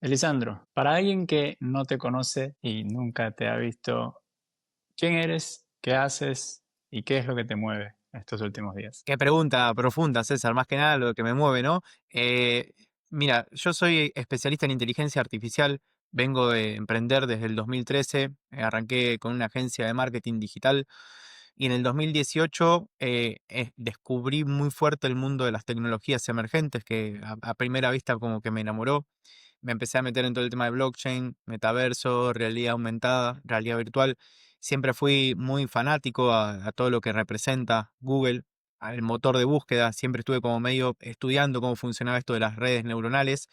Elisandro, para alguien que no te conoce y nunca te ha visto, ¿quién eres? ¿Qué haces? ¿Y qué es lo que te mueve estos últimos días? Qué pregunta profunda, César, más que nada lo que me mueve, ¿no? Mira, yo soy especialista en inteligencia artificial, vengo de emprender desde el 2013, arranqué con una agencia de marketing digital y en el 2018 descubrí muy fuerte el mundo de las tecnologías emergentes que a primera vista como que me enamoró. Me empecé a meter en todo el tema de blockchain, metaverso, realidad aumentada, realidad virtual. Siempre fui muy fanático a todo lo que representa Google, al motor de búsqueda. Siempre estuve como medio estudiando cómo funcionaba esto de las redes neuronales.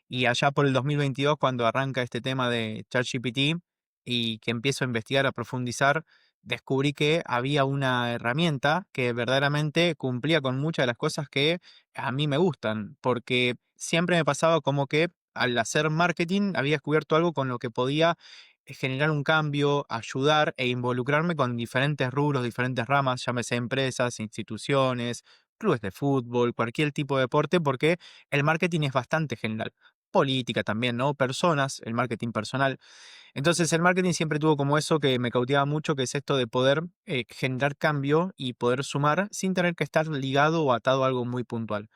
Y allá por el 2022, cuando arranca este tema de ChatGPT y que empiezo a investigar, a profundizar, descubrí que había una herramienta que verdaderamente cumplía con muchas de las cosas que a mí me gustan, porque siempre me pasaba como que al hacer marketing había descubierto algo con lo que podía generar un cambio, ayudar e involucrarme con diferentes rubros, diferentes ramas, llámese empresas, instituciones, clubes de fútbol, cualquier tipo de deporte, porque el marketing es bastante general. Política también, ¿no? Personas, el marketing personal. Entonces el marketing siempre tuvo como eso que me cautivaba mucho, que es esto de poder generar cambio y poder sumar sin tener que estar ligado o atado a algo muy puntual.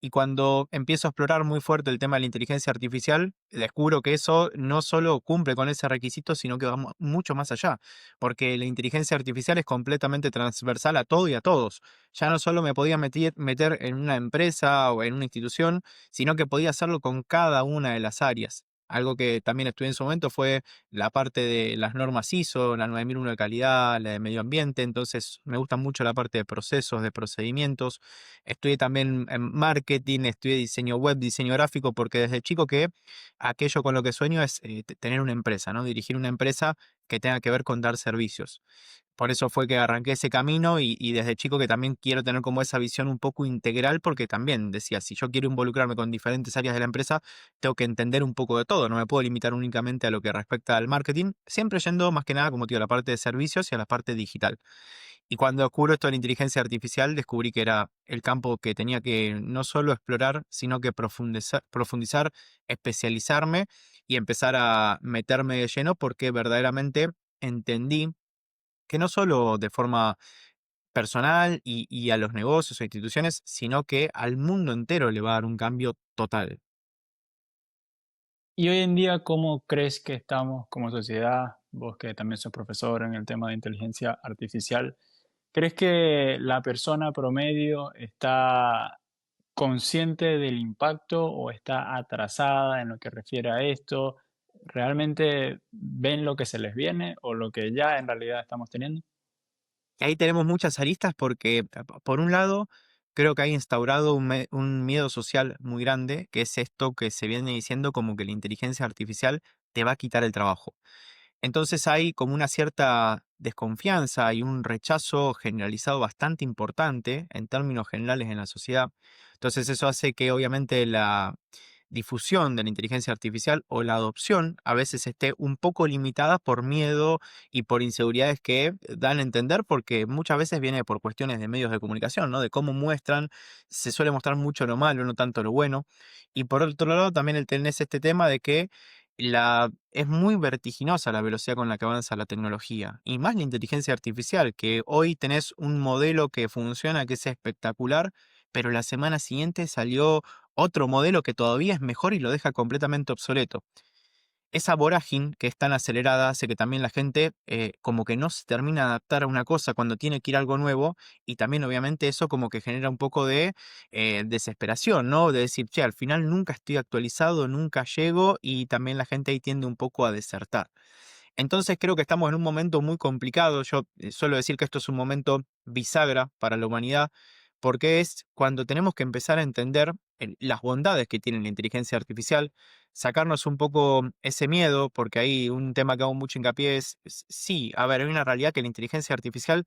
Y cuando empiezo a explorar muy fuerte el tema de la inteligencia artificial, descubro que eso no solo cumple con ese requisito, sino que va mucho más allá, porque la inteligencia artificial es completamente transversal a todo y a todos. Ya no solo me podía meter en una empresa o en una institución, sino que podía hacerlo con cada una de las áreas. Algo que también estudié en su momento fue la parte de las normas ISO, la 9001 de calidad, la de medio ambiente, entonces me gusta mucho la parte de procesos, de procedimientos. Estudié también en marketing, estudié diseño web, diseño gráfico, porque desde chico que aquello con lo que sueño es tener una empresa, ¿no? Dirigir una empresa que tenga que ver con dar servicios. Por eso fue que arranqué ese camino y desde chico que también quiero tener como esa visión un poco integral, porque también decía, si yo quiero involucrarme con diferentes áreas de la empresa, tengo que entender un poco de todo, no me puedo limitar únicamente a lo que respecta al marketing, siempre yendo más que nada, como te digo, a la parte de servicios y a la parte digital. Y cuando descubro esto de la inteligencia artificial, descubrí que era el campo que tenía que no solo explorar, sino que profundizar, especializarme y empezar a meterme de lleno porque verdaderamente entendí que no solo de forma personal y a los negocios o instituciones, sino que al mundo entero le va a dar un cambio total. Y hoy en día, ¿cómo crees que estamos como sociedad? Vos que también sos profesor en el tema de inteligencia artificial, ¿crees que la persona promedio está consciente del impacto o está atrasada en lo que refiere a esto? ¿Realmente ven lo que se les viene o lo que ya en realidad estamos teniendo? Y ahí tenemos muchas aristas porque, por un lado, creo que ha instaurado un miedo social muy grande, que es esto que se viene diciendo como que la inteligencia artificial te va a quitar el trabajo. Entonces hay como una cierta desconfianza y un rechazo generalizado bastante importante en términos generales en la sociedad. Entonces eso hace que obviamente la difusión de la inteligencia artificial o la adopción a veces esté un poco limitada por miedo y por inseguridades que dan a entender porque muchas veces viene por cuestiones de medios de comunicación, ¿no? De cómo muestran, se suele mostrar mucho lo malo, no tanto lo bueno. Y por otro lado también tenés este tema de que es muy vertiginosa la velocidad con la que avanza la tecnología y más la inteligencia artificial, que hoy tenés un modelo que funciona, que es espectacular, pero la semana siguiente salió otro modelo que todavía es mejor y lo deja completamente obsoleto. Esa vorágine que es tan acelerada hace que también la gente como que no se termina de adaptar a una cosa cuando tiene que ir a algo nuevo y también obviamente eso como que genera un poco de desesperación, ¿no? De decir, che, al final nunca estoy actualizado, nunca llego y también la gente ahí tiende un poco a desertar. Entonces creo que estamos en un momento muy complicado. Yo suelo decir que esto es un momento bisagra para la humanidad, porque es cuando tenemos que empezar a entender las bondades que tiene la inteligencia artificial, sacarnos un poco ese miedo, porque hay un tema que hago mucho hincapié sí, a ver, hay una realidad que la inteligencia artificial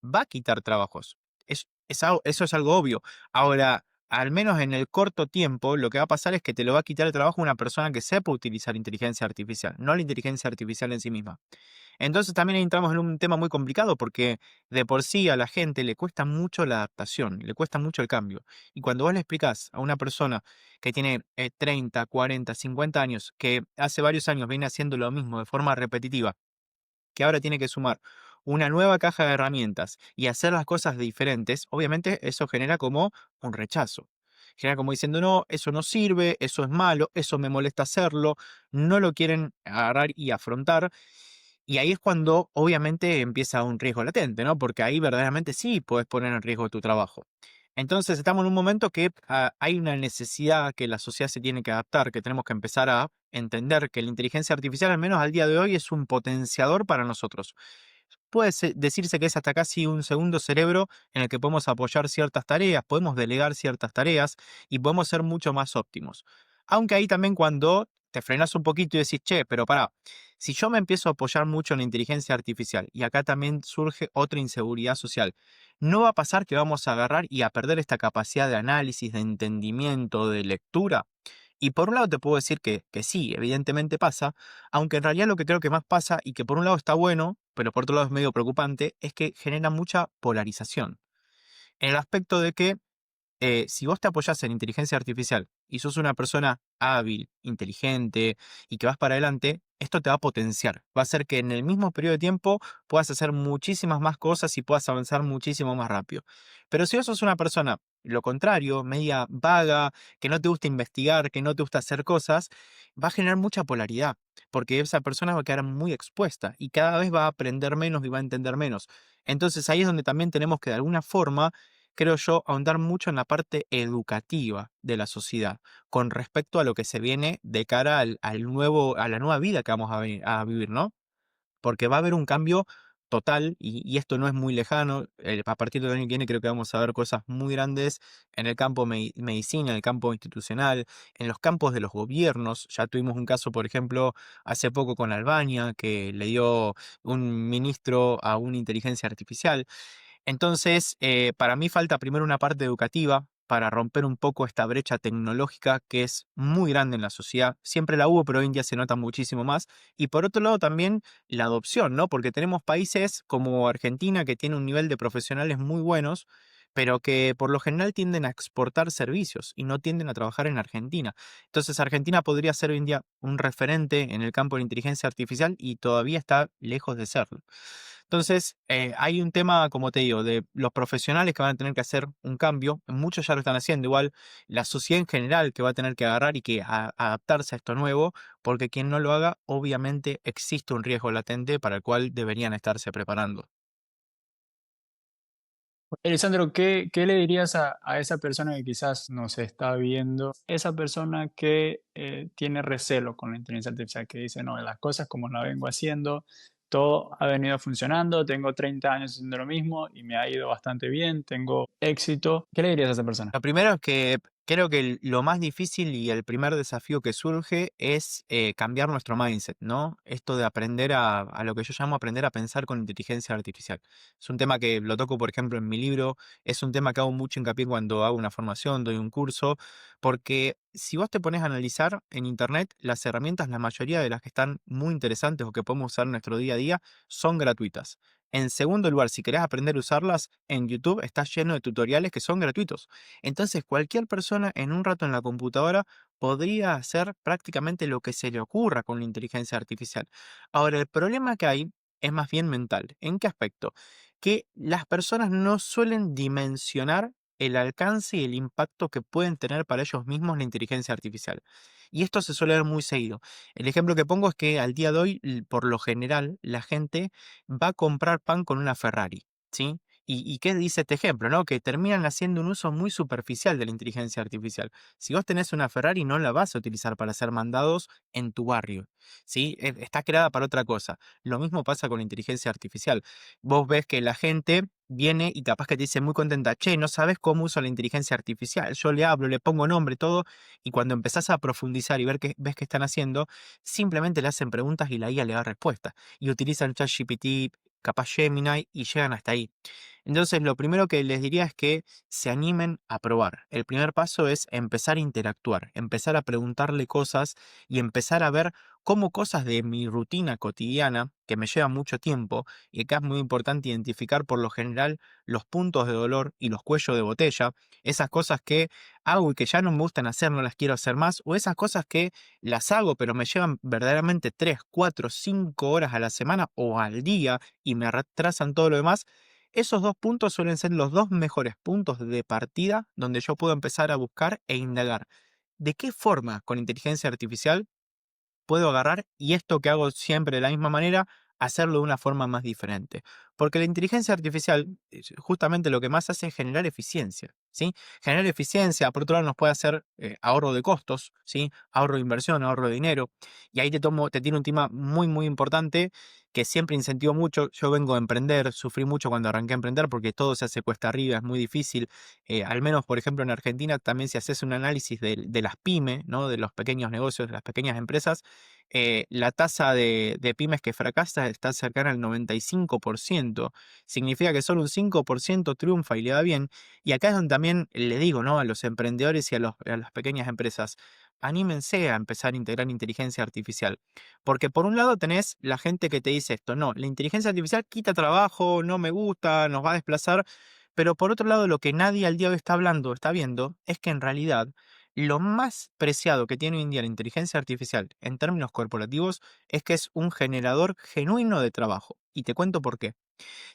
va a quitar trabajos. Eso es algo obvio. Ahora, al menos en el corto tiempo, lo que va a pasar es que te lo va a quitar el trabajo una persona que sepa utilizar inteligencia artificial, no la inteligencia artificial en sí misma. Entonces también ahí entramos en un tema muy complicado porque de por sí a la gente le cuesta mucho la adaptación, le cuesta mucho el cambio. Y cuando vos le explicás a una persona que tiene 30, 40, 50 años, que hace varios años viene haciendo lo mismo de forma repetitiva, que ahora tiene que sumar una nueva caja de herramientas y hacer las cosas diferentes, obviamente eso genera como un rechazo. Genera como diciendo, no, eso no sirve, eso es malo, eso me molesta hacerlo, no lo quieren agarrar y afrontar. Y ahí es cuando obviamente empieza un riesgo latente, ¿no? Porque ahí verdaderamente sí puedes poner en riesgo tu trabajo. Entonces estamos en un momento que hay una necesidad que la sociedad se tiene que adaptar, que tenemos que empezar a entender que la inteligencia artificial, al menos al día de hoy, es un potenciador para nosotros. Decirse que es hasta casi un segundo cerebro en el que podemos apoyar ciertas tareas, podemos delegar ciertas tareas y podemos ser mucho más óptimos. Aunque ahí también cuando te frenas un poquito y decís, che, pero pará, si yo me empiezo a apoyar mucho en la inteligencia artificial y acá también surge otra inseguridad social, ¿no va a pasar que vamos a agarrar y a perder esta capacidad de análisis, de entendimiento, de lectura? Y por un lado te puedo decir que sí, evidentemente pasa, aunque en realidad lo que creo que más pasa y que por un lado está bueno, pero por otro lado es medio preocupante, es que genera mucha polarización. En el aspecto de que si vos te apoyás en inteligencia artificial y sos una persona hábil, inteligente y que vas para adelante, esto te va a potenciar. Va a hacer que en el mismo periodo de tiempo puedas hacer muchísimas más cosas y puedas avanzar muchísimo más rápido. Pero si vos sos una persona, lo contrario, media vaga, que no te gusta investigar, que no te gusta hacer cosas, va a generar mucha polaridad, porque esa persona va a quedar muy expuesta y cada vez va a aprender menos y va a entender menos. Entonces ahí es donde también tenemos que de alguna forma creo yo, ahondar mucho en la parte educativa de la sociedad con respecto a lo que se viene de cara a la nueva vida que vamos a vivir, ¿no? Porque va a haber un cambio total y esto no es muy lejano. A partir del año que viene creo que vamos a ver cosas muy grandes en el campo medicina, en el campo institucional, en los campos de los gobiernos. Ya tuvimos un caso, por ejemplo, hace poco con Albania, que le dio un ministro a una inteligencia artificial. Entonces, para mí falta primero una parte educativa para romper un poco esta brecha tecnológica que es muy grande en la sociedad. Siempre la hubo, pero hoy en día se nota muchísimo más. Y por otro lado también la adopción, ¿no? Porque tenemos países como Argentina que tiene un nivel de profesionales muy buenos, pero que por lo general tienden a exportar servicios y no tienden a trabajar en Argentina. Entonces Argentina podría ser hoy en día un referente en el campo de la inteligencia artificial y todavía está lejos de serlo. Entonces, hay un tema, como te digo, de los profesionales que van a tener que hacer un cambio, muchos ya lo están haciendo, igual la sociedad en general que va a tener que agarrar y que adaptarse a esto nuevo, porque quien no lo haga, obviamente existe un riesgo latente para el cual deberían estarse preparando. Elisandro, ¿qué le dirías a esa persona que quizás nos está viendo? Esa persona que tiene recelo con la inteligencia artificial, que dice, no, las cosas como las vengo haciendo, todo ha venido funcionando, tengo 30 años haciendo lo mismo y me ha ido bastante bien, tengo éxito. ¿Qué le dirías a esa persona? Lo primero es que creo que lo más difícil y el primer desafío que surge es cambiar nuestro mindset, ¿no? Esto de aprender a lo que yo llamo aprender a pensar con inteligencia artificial. Es un tema que lo toco, por ejemplo, en mi libro, es un tema que hago mucho hincapié cuando hago una formación, doy un curso, porque si vos te pones a analizar en Internet, las herramientas, la mayoría de las que están muy interesantes o que podemos usar en nuestro día a día, son gratuitas. En segundo lugar, si querés aprender a usarlas, en YouTube está lleno de tutoriales que son gratuitos. Entonces, cualquier persona en un rato en la computadora podría hacer prácticamente lo que se le ocurra con la inteligencia artificial. Ahora, el problema que hay es más bien mental. ¿En qué aspecto? Que las personas no suelen dimensionar el alcance y el impacto que pueden tener para ellos mismos la inteligencia artificial. Y esto se suele ver muy seguido. El ejemplo que pongo es que al día de hoy, por lo general, la gente va a comprar pan con una Ferrari, ¿sí? ¿Y qué dice este ejemplo, no? Que terminan haciendo un uso muy superficial de la inteligencia artificial. Si vos tenés una Ferrari, no la vas a utilizar para hacer mandados en tu barrio, ¿sí? Está creada para otra cosa. Lo mismo pasa con la inteligencia artificial. Vos ves que la gente viene y capaz que te dice muy contenta, che, no sabes cómo uso la inteligencia artificial. Yo le hablo, le pongo nombre, todo, y cuando empezás a profundizar y ves qué están haciendo, simplemente le hacen preguntas y la IA le da respuesta. Y utilizan ChatGPT, capaz Gemini, y llegan hasta ahí. Entonces, lo primero que les diría es que se animen a probar. El primer paso es empezar a interactuar, empezar a preguntarle cosas y empezar a ver como cosas de mi rutina cotidiana que me llevan mucho tiempo, y acá es muy importante identificar por lo general los puntos de dolor y los cuellos de botella, esas cosas que hago y que ya no me gustan hacer, no las quiero hacer más, o esas cosas que las hago pero me llevan verdaderamente 3, 4, 5 horas a la semana o al día y me retrasan todo lo demás. Esos dos puntos suelen ser los dos mejores puntos de partida donde yo puedo empezar a buscar e indagar. ¿De qué forma con inteligencia artificial puedo agarrar y esto que hago siempre de la misma manera, hacerlo de una forma más diferente? Porque la inteligencia artificial justamente lo que más hace es generar eficiencia, ¿sí? Generar eficiencia, por otro lado, nos puede hacer ahorro de costos, ¿sí? Ahorro de inversión, ahorro de dinero. Y ahí te tiene un tema muy, muy importante que siempre incentivo mucho. Yo vengo a emprender, sufrí mucho cuando arranqué a emprender porque todo se hace cuesta arriba, es muy difícil. Al menos, por ejemplo, en Argentina también si haces un análisis de las pymes, ¿no? De los pequeños negocios, de las pequeñas empresas, la tasa de pymes que fracasa está cercana al 95%. Significa que solo un 5% triunfa y le va bien. Y acá es donde también le digo, ¿no? A los emprendedores y a las pequeñas empresas, anímense a empezar a integrar inteligencia artificial. Porque por un lado tenés la gente que te dice esto, no, la inteligencia artificial quita trabajo, no me gusta, nos va a desplazar. Pero por otro lado, lo que nadie al día de hoy está hablando, está viendo, es que en realidad lo más preciado que tiene hoy en día la inteligencia artificial en términos corporativos es que es un generador genuino de trabajo. Y te cuento por qué.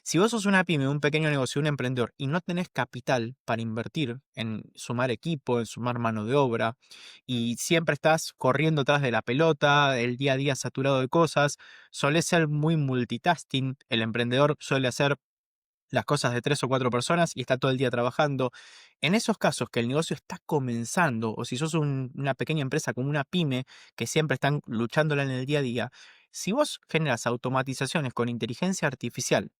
Si vos sos una pyme, un pequeño negocio, un emprendedor y no tenés capital para invertir en sumar equipo, en sumar mano de obra, y siempre estás corriendo atrás de la pelota, el día a día saturado de cosas, solés ser muy multitasking, el emprendedor suele hacer las cosas de 3 o 4 personas y está todo el día trabajando. En esos casos que el negocio está comenzando, o si sos una pequeña empresa como una pyme que siempre están luchándola en el día a día, si vos generas automatizaciones con inteligencia artificial,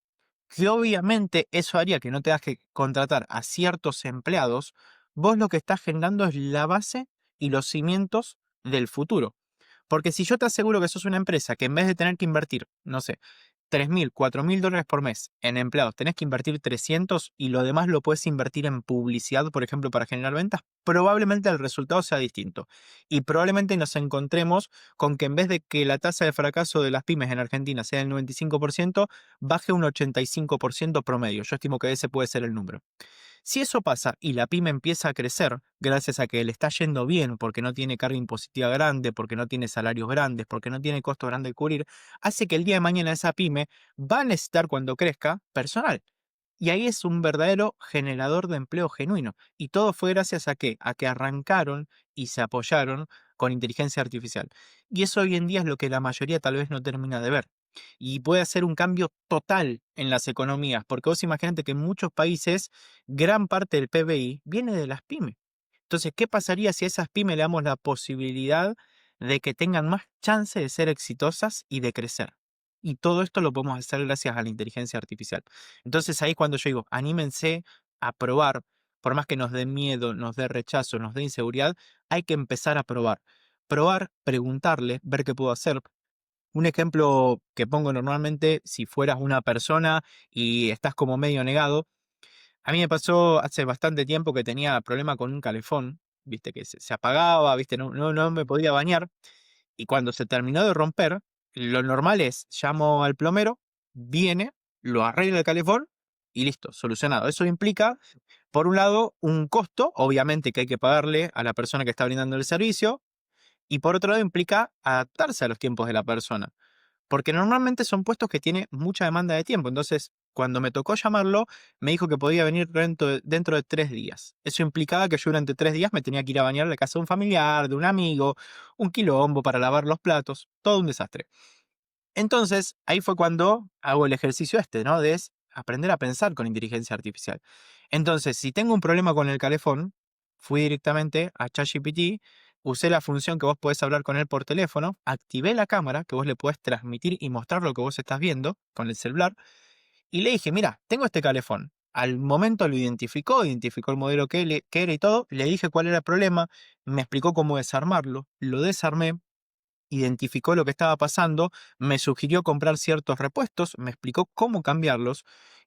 que obviamente eso haría que no tengas que contratar a ciertos empleados, vos lo que estás generando es la base y los cimientos del futuro. Porque si yo te aseguro que sos una empresa que en vez de tener que invertir, no sé, 3.000, 4.000 dólares por mes en empleados, tenés que invertir 300 y lo demás lo puedes invertir en publicidad, por ejemplo, para generar ventas, probablemente el resultado sea distinto. Y probablemente nos encontremos con que en vez de que la tasa de fracaso de las pymes en Argentina sea del 95%, baje un 85% promedio. Yo estimo que ese puede ser el número. Si eso pasa y la pyme empieza a crecer gracias a que le está yendo bien porque no tiene carga impositiva grande, porque no tiene salarios grandes, porque no tiene costos grandes de cubrir, hace que el día de mañana esa pyme va a necesitar cuando crezca personal. Y ahí es un verdadero generador de empleo genuino. Y todo fue gracias a qué? A que arrancaron y se apoyaron con inteligencia artificial. Y eso hoy en día es lo que la mayoría tal vez no termina de ver. Y puede hacer un cambio total en las economías, porque vos imaginate que en muchos países gran parte del PBI viene de las pymes. Entonces, ¿qué pasaría si a esas pymes le damos la posibilidad de que tengan más chance de ser exitosas y de crecer? Y todo esto lo podemos hacer gracias a la inteligencia artificial. Entonces, ahí cuando yo digo, anímense a probar, por más que nos dé miedo, nos dé rechazo, nos dé inseguridad, hay que empezar a probar. Probar, preguntarle, ver qué puedo hacer. Un ejemplo que pongo normalmente, si fueras una persona y estás como medio negado, a mí me pasó hace bastante tiempo que tenía problema con un calefón, viste, que se apagaba, viste, no me podía bañar. Y cuando se terminó de romper, lo normal es, llamo al plomero, viene, lo arregla el calefón y listo, solucionado. Eso implica, por un lado, un costo, obviamente que hay que pagarle a la persona que está brindando el servicio, y por otro lado implica adaptarse a los tiempos de la persona. Porque normalmente son puestos que tiene mucha demanda de tiempo. Entonces, cuando me tocó llamarlo, me dijo que podía venir dentro de 3 días. Eso implicaba que yo durante 3 días me tenía que ir a bañar a la casa de un familiar, de un amigo, un quilombo para lavar los platos, todo un desastre. Entonces, ahí fue cuando hago el ejercicio este, ¿no? De aprender a pensar con inteligencia artificial. Entonces, si tengo un problema con el calefón, fui directamente a ChatGPT, usé la función que vos podés hablar con él por teléfono, activé la cámara que vos le podés transmitir y mostrar lo que vos estás viendo con el celular, y le dije, mira, tengo este calefón. Al momento lo identificó el modelo que era y todo, le dije cuál era el problema, me explicó cómo desarmarlo, lo desarmé, identificó lo que estaba pasando, me sugirió comprar ciertos repuestos, me explicó cómo cambiarlos,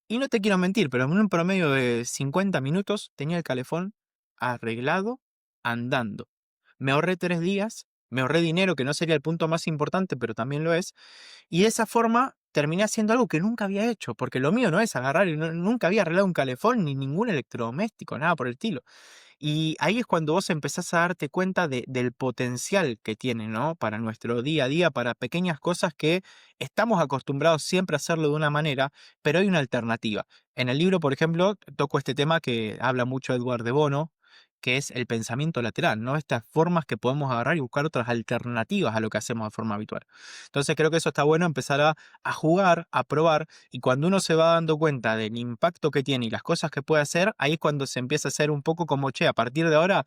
y no te quiero mentir, pero en un promedio de 50 minutos tenía el calefón arreglado, andando. Me ahorré 3 días, me ahorré dinero, que no sería el punto más importante, pero también lo es. Y de esa forma terminé haciendo algo que nunca había hecho, porque lo mío no es agarrar y nunca había arreglado un calefón ni ningún electrodoméstico, nada por el estilo. Y ahí es cuando vos empezás a darte cuenta del potencial que tiene, ¿no? Para nuestro día a día, para pequeñas cosas que estamos acostumbrados siempre a hacerlo de una manera, pero hay una alternativa. En el libro, por ejemplo, toco este tema que habla mucho Edward de Bono, que es el pensamiento lateral, ¿no? Estas formas que podemos agarrar y buscar otras alternativas a lo que hacemos de forma habitual. Entonces creo que eso está bueno empezar a jugar, a probar, y cuando uno se va dando cuenta del impacto que tiene y las cosas que puede hacer, ahí es cuando se empieza a hacer un poco como, che, a partir de ahora,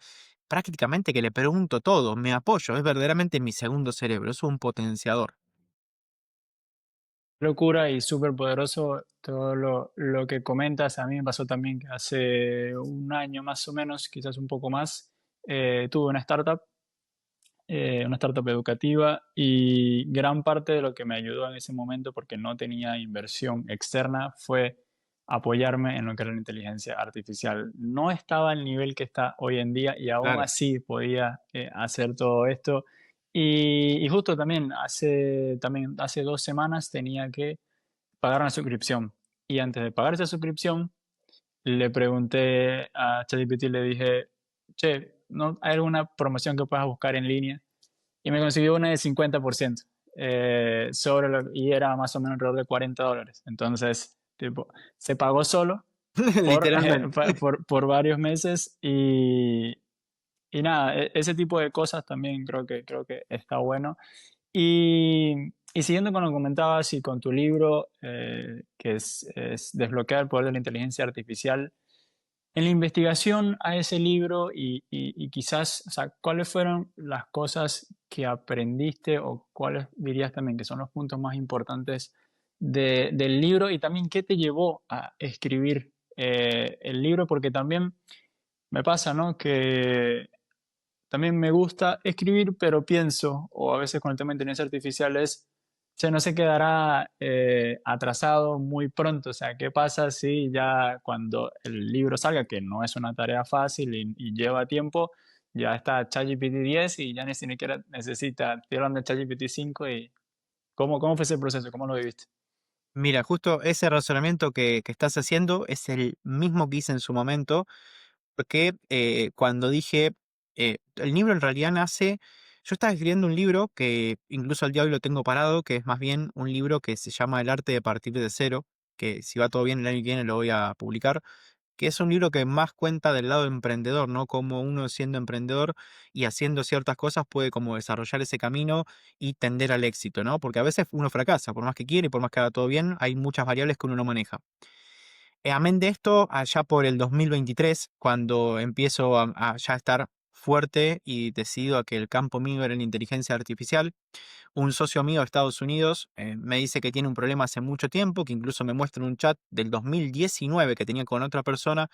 prácticamente que le pregunto todo, me apoyo, es verdaderamente mi segundo cerebro, es un potenciador. Locura y súper poderoso todo lo que comentas. A mí me pasó también que hace un año más o menos, quizás un poco más, tuve una startup educativa y gran parte de lo que me ayudó en ese momento, porque no tenía inversión externa, fue apoyarme en lo que era la inteligencia artificial. No estaba al nivel que está hoy en día y aún Claro. así podía hacer todo esto. Y justo también hace 2 semanas tenía que pagar una suscripción. Y antes de pagar esa suscripción, le pregunté a ChatGPT, le dije, che, ¿no hay alguna promoción que puedas buscar en línea? Y me consiguió una de 50%, y era más o menos alrededor de $40. Entonces, tipo, se pagó solo por, Literalmente. por varios meses y nada, ese tipo de cosas también creo que está bueno. Y, y siguiendo con lo que comentabas y con tu libro, que es Desbloquear el poder de la inteligencia artificial, en la investigación a ese libro y quizás, o sea, ¿cuáles fueron las cosas que aprendiste o cuáles dirías también que son los puntos más importantes del libro y también qué te llevó a escribir el libro? Porque también me pasa, ¿no? Que también me gusta escribir, pero pienso, o a veces con el tema de inteligencia artificial es, che, no se quedará atrasado muy pronto. O sea, ¿qué pasa si ya cuando el libro salga, que no es una tarea fácil y lleva tiempo, ya está ChatGPT 10 y ya ni siquiera necesita, estoy hablando de ChatGPT 5 y ¿cómo fue ese proceso? ¿Cómo lo viviste? Mira, justo ese razonamiento que estás haciendo es el mismo que hice en su momento. Porque cuando dije, el libro en realidad nace, yo estaba escribiendo un libro que incluso al día de hoy lo tengo parado, que es más bien un libro que se llama El arte de partir de cero, que si va todo bien el año que viene lo voy a publicar, que es un libro que más cuenta del lado emprendedor, ¿no? Como uno siendo emprendedor y haciendo ciertas cosas puede como desarrollar ese camino y tender al éxito, ¿no? Porque a veces uno fracasa, por más que quiere y por más que haga todo bien, hay muchas variables que uno no maneja. Amén de esto, allá por el 2023, cuando empiezo a ya estar fuerte y decido a que el campo mío era la inteligencia artificial, un socio mío de Estados Unidos me dice que tiene un problema hace mucho tiempo, que incluso me muestra en un chat del 2019 que tenía con otra persona,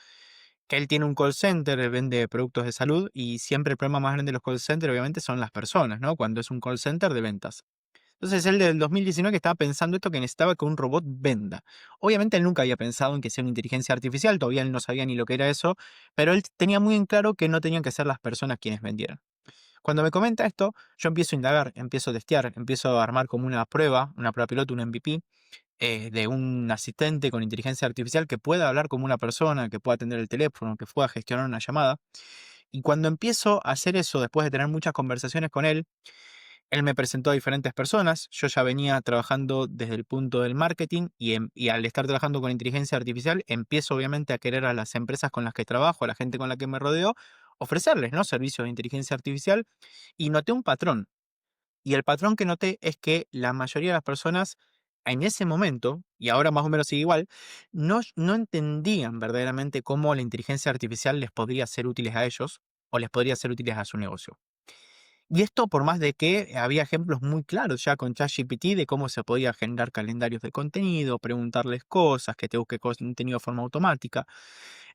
que él tiene un call center, vende productos de salud y siempre el problema más grande de los call centers obviamente son las personas, ¿no? Cuando es un call center de ventas. Entonces él del 2019 que estaba pensando esto que necesitaba que un robot venda. Obviamente él nunca había pensado en que sea una inteligencia artificial, todavía él no sabía ni lo que era eso, pero él tenía muy en claro que no tenían que ser las personas quienes vendieran. Cuando me comenta esto, yo empiezo a indagar, empiezo a testear, empiezo a armar como una prueba piloto, un MVP, de un asistente con inteligencia artificial que pueda hablar como una persona, que pueda atender el teléfono, que pueda gestionar una llamada. Y cuando empiezo a hacer eso, después de tener muchas conversaciones con él me presentó a diferentes personas. Yo ya venía trabajando desde el punto del marketing y al estar trabajando con inteligencia artificial, empiezo obviamente a querer a las empresas con las que trabajo, a la gente con la que me rodeo, ofrecerles, ¿no? Servicios de inteligencia artificial y noté un patrón. Y el patrón que noté es que la mayoría de las personas en ese momento, y ahora más o menos sigue igual, no entendían verdaderamente cómo la inteligencia artificial les podría ser útiles a ellos o les podría ser útiles a su negocio. Y esto por más de que había ejemplos muy claros ya con ChatGPT de cómo se podía generar calendarios de contenido, preguntarles cosas, que te busque contenido de forma automática.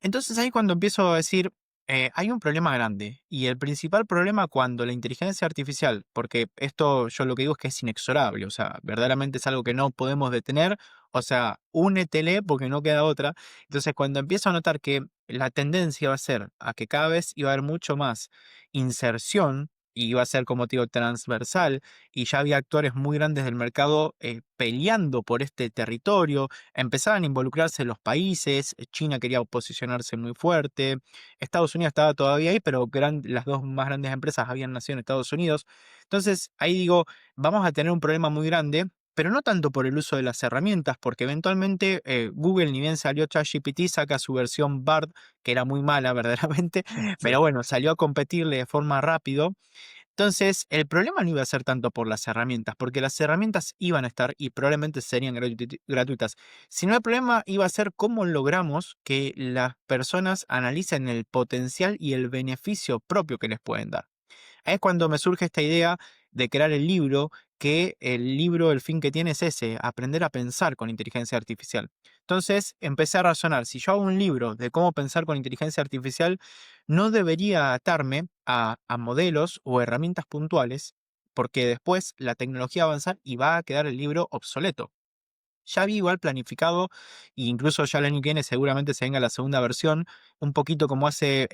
Entonces ahí cuando empiezo a decir, hay un problema grande. Y el principal problema cuando la inteligencia artificial, porque esto yo lo que digo es que es inexorable, o sea, verdaderamente es algo que no podemos detener, o sea, únetele porque no queda otra. Entonces cuando empiezo a notar que la tendencia va a ser a que cada vez iba a haber mucho más inserción y iba a ser, como te digo, transversal, y ya había actores muy grandes del mercado peleando por este territorio, empezaban a involucrarse los países, China quería posicionarse muy fuerte, Estados Unidos estaba todavía ahí, pero las dos más grandes empresas habían nacido en Estados Unidos. Entonces ahí digo, vamos a tener un problema muy grande, pero no tanto por el uso de las herramientas, porque eventualmente Google, ni bien salió ChatGPT, saca su versión BARD, que era muy mala verdaderamente, pero Sí, bueno, salió a competirle de forma rápido. Entonces, el problema no iba a ser tanto por las herramientas, porque las herramientas iban a estar y probablemente serían gratuitas, sino el problema iba a ser cómo logramos que las personas analicen el potencial y el beneficio propio que les pueden dar. Es cuando me surge esta idea de crear el libro, que el libro, el fin que tiene es ese, aprender a pensar con inteligencia artificial. Entonces empecé a razonar, si yo hago un libro de cómo pensar con inteligencia artificial, no debería atarme a modelos o herramientas puntuales, porque después la tecnología va a avanzar y va a quedar el libro obsoleto. Ya había igual planificado, e incluso ya el año que viene seguramente se venga la segunda versión, un poquito como hace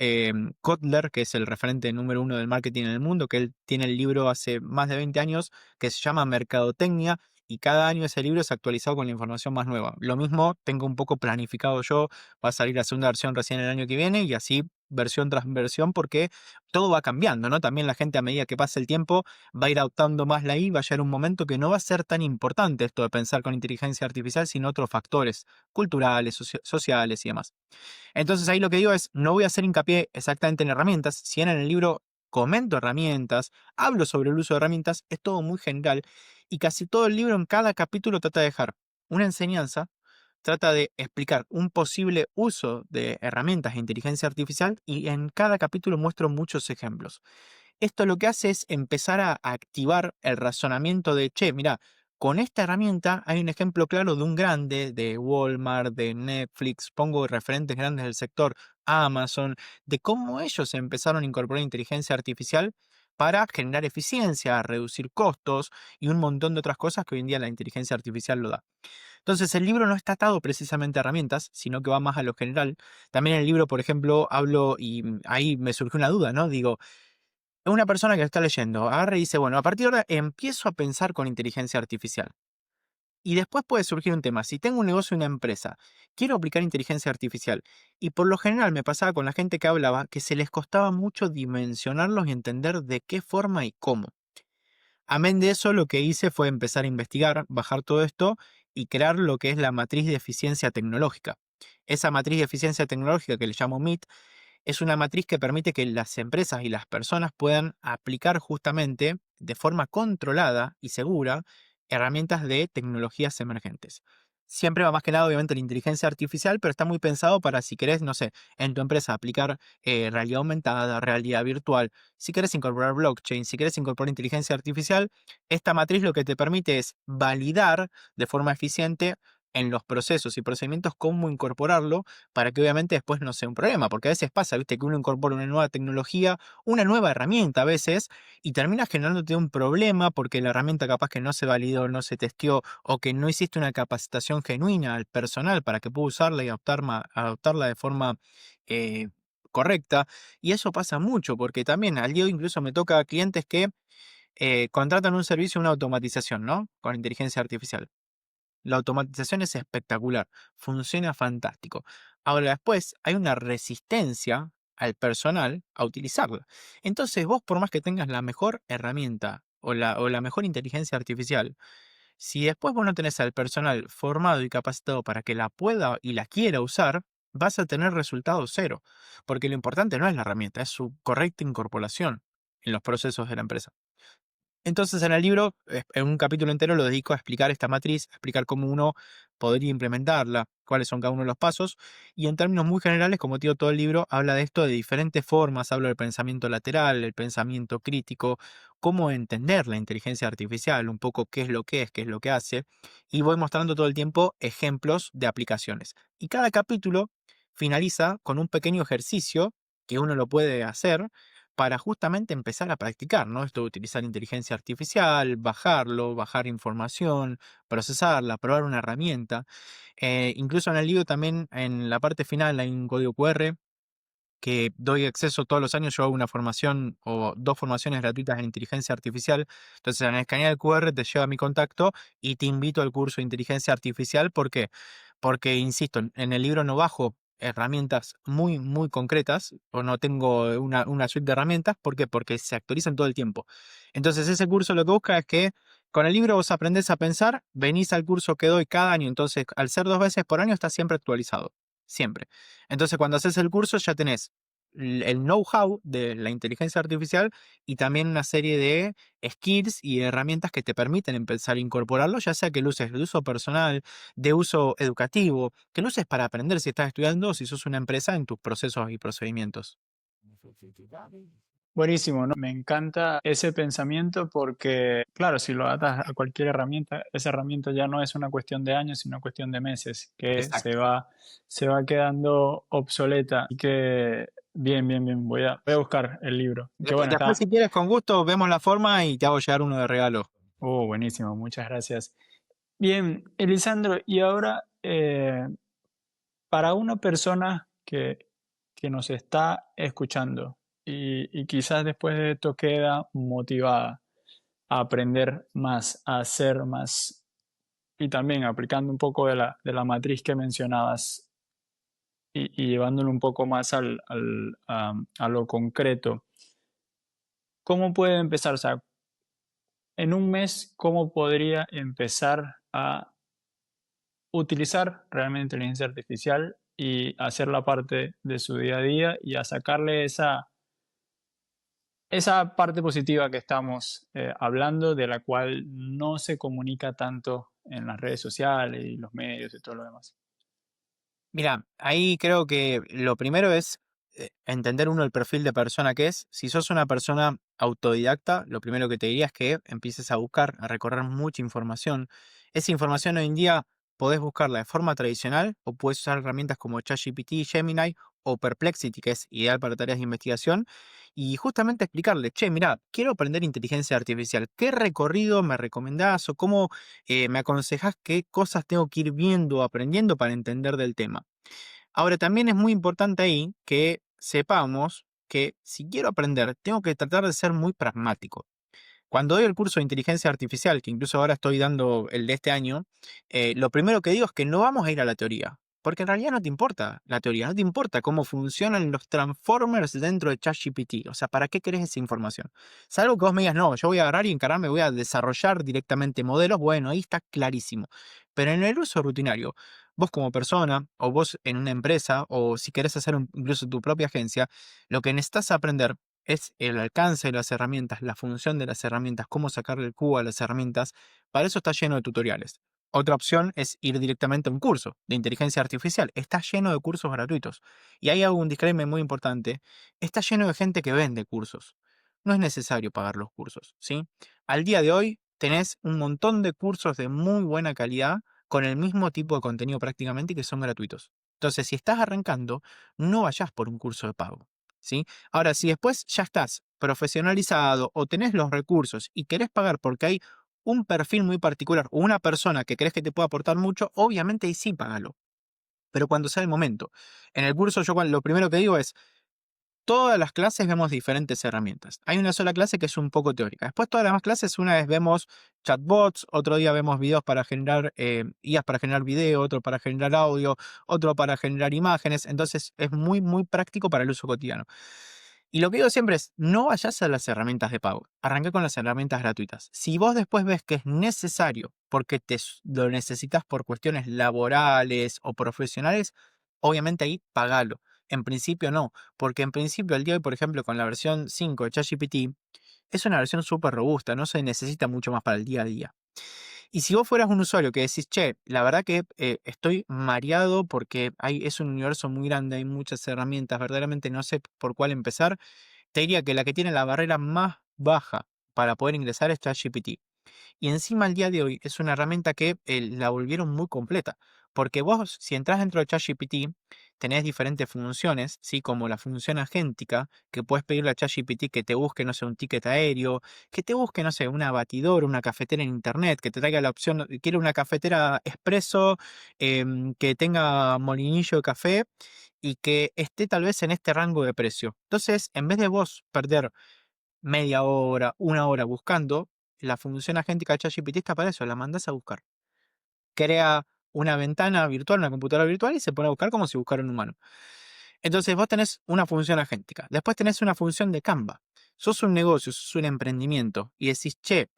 Kotler, que es el referente número uno del marketing en el mundo, que él tiene el libro hace más de 20 años, que se llama Mercadotecnia, y cada año ese libro es actualizado con la información más nueva. Lo mismo tengo un poco planificado yo, va a salir la segunda versión recién el año que viene, y así versión tras versión, porque todo va cambiando, ¿no? También la gente a medida que pasa el tiempo va a ir adoptando más la I, va a llegar un momento que no va a ser tan importante esto de pensar con inteligencia artificial, sino otros factores culturales, sociales y demás. Entonces ahí lo que digo es, no voy a hacer hincapié exactamente en herramientas, si bien en el libro comento herramientas, hablo sobre el uso de herramientas, es todo muy general y casi todo el libro en cada capítulo trata de dejar una enseñanza, trata de explicar un posible uso de herramientas de inteligencia artificial y en cada capítulo muestro muchos ejemplos. Esto lo que hace es empezar a activar el razonamiento de, che, mira, con esta herramienta hay un ejemplo claro de un grande, de Walmart, de Netflix, pongo referentes grandes del sector, Amazon, de cómo ellos empezaron a incorporar inteligencia artificial para generar eficiencia, reducir costos y un montón de otras cosas que hoy en día la inteligencia artificial lo da. Entonces el libro no está atado precisamente a herramientas, sino que va más a lo general. También en el libro, por ejemplo, hablo y ahí me surgió una duda, ¿no? Digo, una persona que está leyendo agarra y dice, bueno, a partir de ahora empiezo a pensar con inteligencia artificial. Y después puede surgir un tema. Si tengo un negocio, una empresa, quiero aplicar inteligencia artificial. Y por lo general me pasaba con la gente que hablaba que se les costaba mucho dimensionarlos y entender de qué forma y cómo. Amén de eso, lo que hice fue empezar a investigar, bajar todo esto y crear lo que es la matriz de eficiencia tecnológica. Esa matriz de eficiencia tecnológica que le llamo MIT es una matriz que permite que las empresas y las personas puedan aplicar justamente de forma controlada y segura herramientas de tecnologías emergentes. Siempre va más que nada, obviamente, la inteligencia artificial, pero está muy pensado para si querés, no sé, en tu empresa aplicar realidad aumentada, realidad virtual, si querés incorporar blockchain, si querés incorporar inteligencia artificial, esta matriz lo que te permite es validar de forma eficiente en los procesos y procedimientos cómo incorporarlo para que obviamente después no sea un problema, porque a veces pasa, viste, que uno incorpora una nueva tecnología, una nueva herramienta a veces, y termina generándote un problema porque la herramienta capaz que no se validó, no se testeó, o que no hiciste una capacitación genuina al personal para que pueda usarla y adoptarla de forma eh, correcta. Y eso pasa mucho, porque también al día de hoy incluso me toca a clientes que contratan un servicio, una automatización, ¿no? Con inteligencia artificial. La automatización es espectacular, funciona fantástico. Ahora después hay una resistencia al personal a utilizarla. Entonces vos por más que tengas la mejor herramienta o la mejor inteligencia artificial, si después vos no tenés al personal formado y capacitado para que la pueda y la quiera usar, vas a tener resultado cero. Porque lo importante no es la herramienta, es su correcta incorporación en los procesos de la empresa. Entonces, en el libro, en un capítulo entero lo dedico a explicar esta matriz, a explicar cómo uno podría implementarla, cuáles son cada uno de los pasos, y en términos muy generales, como te digo, todo el libro habla de esto de diferentes formas, habla del pensamiento lateral, el pensamiento crítico, cómo entender la inteligencia artificial, un poco qué es, qué es lo que hace, y voy mostrando todo el tiempo ejemplos de aplicaciones. Y cada capítulo finaliza con un pequeño ejercicio que uno lo puede hacer para justamente empezar a practicar, ¿no? Esto de utilizar inteligencia artificial, bajar información, procesarla, probar una herramienta. Incluso en el libro también, en la parte final, hay un código QR que doy acceso todos los años. Yo hago una formación o 2 formaciones gratuitas en inteligencia artificial. Entonces, al escanear el QR te lleva a mi contacto y te invito al curso de inteligencia artificial. ¿Por qué? Porque, insisto, en el libro no bajo herramientas muy, muy concretas, o no tengo una suite de herramientas. ¿Por qué? Porque se actualizan todo el tiempo. Entonces, ese curso lo que busca es que con el libro vos aprendés a pensar, venís al curso que doy cada año. Entonces, al ser 2 veces por año, está siempre actualizado. Siempre. Entonces, cuando haces el curso ya tenés el know-how de la inteligencia artificial y también una serie de skills y herramientas que te permiten empezar a incorporarlo, ya sea que lo uses de uso personal, de uso educativo, que lo uses para aprender si estás estudiando o si sos una empresa en tus procesos y procedimientos. Buenísimo, ¿no? Me encanta ese pensamiento porque, claro, si lo atas a cualquier herramienta, esa herramienta ya no es una cuestión de años, sino cuestión de meses, que Exacto. se va quedando obsoleta. Y que, bien, bien, bien, voy a buscar el libro. Que bueno, Después, si está, quieres, con gusto, vemos la forma y te hago llegar uno de regalo. buenísimo, muchas gracias. Bien, Elisandro, y ahora, para una persona que nos está escuchando y quizás después de esto queda motivada a aprender más, a hacer más y también aplicando un poco de la matriz que mencionabas y llevándolo un poco más a lo concreto, ¿cómo puede empezar? O sea, en un mes, ¿cómo podría empezar a utilizar realmente inteligencia artificial y hacerla parte de su día a día y a sacarle esa parte positiva que estamos hablando, de la cual no se comunica tanto en las redes sociales y los medios y todo lo demás? Mira, ahí creo que lo primero es entender uno el perfil de persona que es. Si sos una persona autodidacta, lo primero que te diría es que empieces a buscar, a recorrer mucha información. Esa información hoy en día podés buscarla de forma tradicional o puedes usar herramientas como ChatGPT, Gemini o Perplexity, que es ideal para tareas de investigación, y justamente explicarle, che, mira, quiero aprender inteligencia artificial. ¿Qué recorrido me recomendás o cómo me aconsejás qué cosas tengo que ir viendo o aprendiendo para entender del tema? Ahora, también es muy importante ahí que sepamos que si quiero aprender, tengo que tratar de ser muy pragmático. Cuando doy el curso de inteligencia artificial, que incluso ahora estoy dando el de este año, lo primero que digo es que no vamos a ir a la teoría, porque en realidad no te importa la teoría, no te importa cómo funcionan los transformers dentro de ChatGPT. O sea, ¿para qué querés esa información? Salvo que vos me digas, no, yo voy a agarrar y encargarme, voy a desarrollar directamente modelos, bueno, ahí está clarísimo. Pero en el uso rutinario, vos como persona, o vos en una empresa, o si querés hacer incluso tu propia agencia, lo que necesitas aprender es el alcance de las herramientas, la función de las herramientas, cómo sacarle el cubo a las herramientas. Para eso está lleno de tutoriales. Otra opción es ir directamente a un curso de inteligencia artificial. Está lleno de cursos gratuitos. Y ahí hago un disclaimer muy importante. Está lleno de gente que vende cursos. No es necesario pagar los cursos, ¿sí? Al día de hoy tenés un montón de cursos de muy buena calidad con el mismo tipo de contenido prácticamente y que son gratuitos. Entonces, si estás arrancando, no vayas por un curso de pago, ¿sí? Ahora, si después ya estás profesionalizado o tenés los recursos y querés pagar porque hay un perfil muy particular o una persona que crees que te puede aportar mucho, obviamente ahí sí págalo. Pero cuando sea el momento. En el curso yo lo primero que digo es, todas las clases vemos diferentes herramientas. Hay una sola clase que es un poco teórica. Después todas las demás clases, una vez vemos chatbots, otro día vemos videos para generar, IAs para generar video, otro para generar audio, otro para generar imágenes. Entonces es muy, muy práctico para el uso cotidiano. Y lo que digo siempre es, no vayas a las herramientas de pago. Arranca con las herramientas gratuitas. Si vos después ves que es necesario porque lo necesitas por cuestiones laborales o profesionales, obviamente ahí pagalo. En principio no, porque en principio el día de hoy, por ejemplo, con la versión 5 de ChatGPT, es una versión súper robusta, no se necesita mucho más para el día a día. Y si vos fueras un usuario que decís, che, la verdad que estoy mareado porque es un universo muy grande, hay muchas herramientas, verdaderamente no sé por cuál empezar, te diría que la que tiene la barrera más baja para poder ingresar es ChatGPT. Y encima al día de hoy es una herramienta que la volvieron muy completa. Porque vos, si entras dentro de ChatGPT, tenés diferentes funciones, ¿sí? Como la función agéntica, que puedes pedirle a ChatGPT que te busque, no sé, un ticket aéreo, que te busque, no sé, una batidora, una cafetera en internet, que te traiga la opción, quiero una cafetera expreso, que tenga molinillo de café y que esté tal vez en este rango de precio. Entonces, en vez de vos perder media hora, una hora buscando, la función agéntica de ChatGPT está para eso, la mandás a buscar. Crea una ventana virtual, una computadora virtual y se pone a buscar como si buscara un humano. Entonces vos tenés una función agéntica, después tenés una función de Canva. Sos un negocio, sos un emprendimiento y decís, che,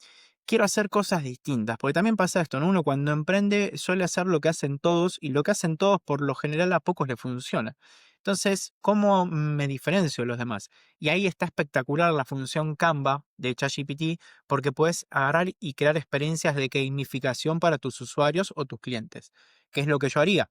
quiero hacer cosas distintas, porque también pasa esto, ¿no? Uno cuando emprende suele hacer lo que hacen todos y lo que hacen todos por lo general a pocos le funciona. Entonces, ¿cómo me diferencio de los demás? Y ahí está espectacular la función Canva de ChatGPT porque puedes agarrar y crear experiencias de gamificación para tus usuarios o tus clientes, que es lo que yo haría.